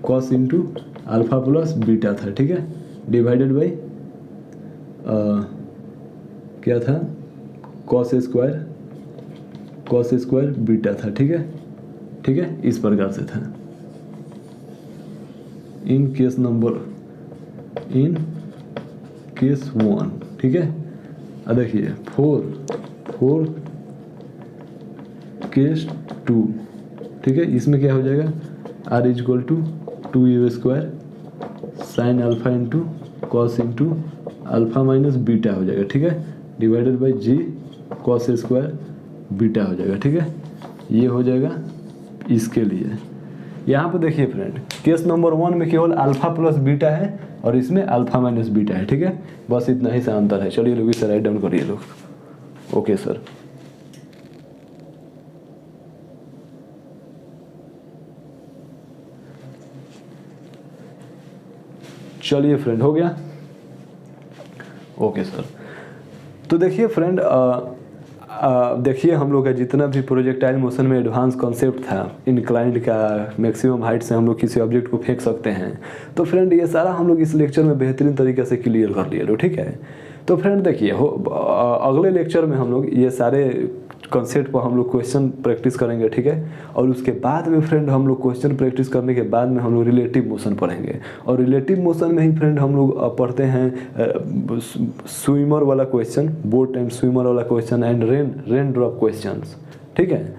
cos into alpha plus beta था, ठीक है, डिवाइडेड बाई क्या था, कॉस स्क्वायर बीटा था, ठीक है, ठीक है, इस प्रकार से था इन केस 1, ठीक है। अब देखिए फोर केस 2, ठीक है, इसमें क्या हो जाएगा, r equal to 2u square sine alpha into cos into alpha minus beta हो जाएगा, ठीक है, divided by g cos square beta हो जाएगा, ठीक है। ये हो जाएगा इसके लिए। यहाँ पे देखिए फ्रेंड केस नंबर 1 में केवल अल्फा प्लस बीटा है और इसमें अल्फा माइनस बीटा है, ठीक है, बस इतना ही सा अंतर है। चलिए लोग इसे राइट डाउन करिए लोग। ओके सर, चलिए फ्रेंड हो गया। ओके सर, तो देखिए फ्रेंड देखिए हम लोग का जितना भी प्रोजेक्टाइल मोशन में एडवांस कॉन्सेप्ट था, इंक्लाइंड का मैक्सिमम हाइट से हम लोग किसी ऑब्जेक्ट को फेंक सकते हैं, तो फ्रेंड ये सारा हम लोग इस लेक्चर में बेहतरीन तरीके से क्लियर कर लिए लो, ठीक है। तो फ्रेंड देखिए अगले लेक्चर में हम लोग ये सारे कॉन्सेप्ट पर हम लोग क्वेश्चन प्रैक्टिस करेंगे, ठीक है, और उसके बाद में फ्रेंड हम लोग क्वेश्चन प्रैक्टिस करने के बाद में हम लोग रिलेटिव मोशन पढ़ेंगे, और रिलेटिव मोशन में ही फ्रेंड हम लोग पढ़ते हैं स्विमर वाला क्वेश्चन, बोट एंड स्विमर वाला question and rain drop questions, ठीक है।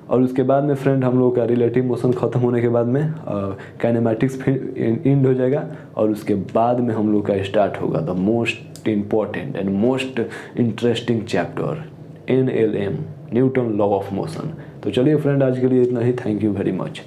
और उसके बाद में फ्रेंड हम लोग का रिलेटिव मोशन ख़त्म होने के बाद में काइनेमैटिक्स एंड हो जाएगा, और उसके बाद में हम लोग का स्टार्ट होगा the most important and most interesting chapter NLM, Newton law of motion. तो चलिए फ्रेंड आज के लिए इतना ही, थैंक यू वेरी मच।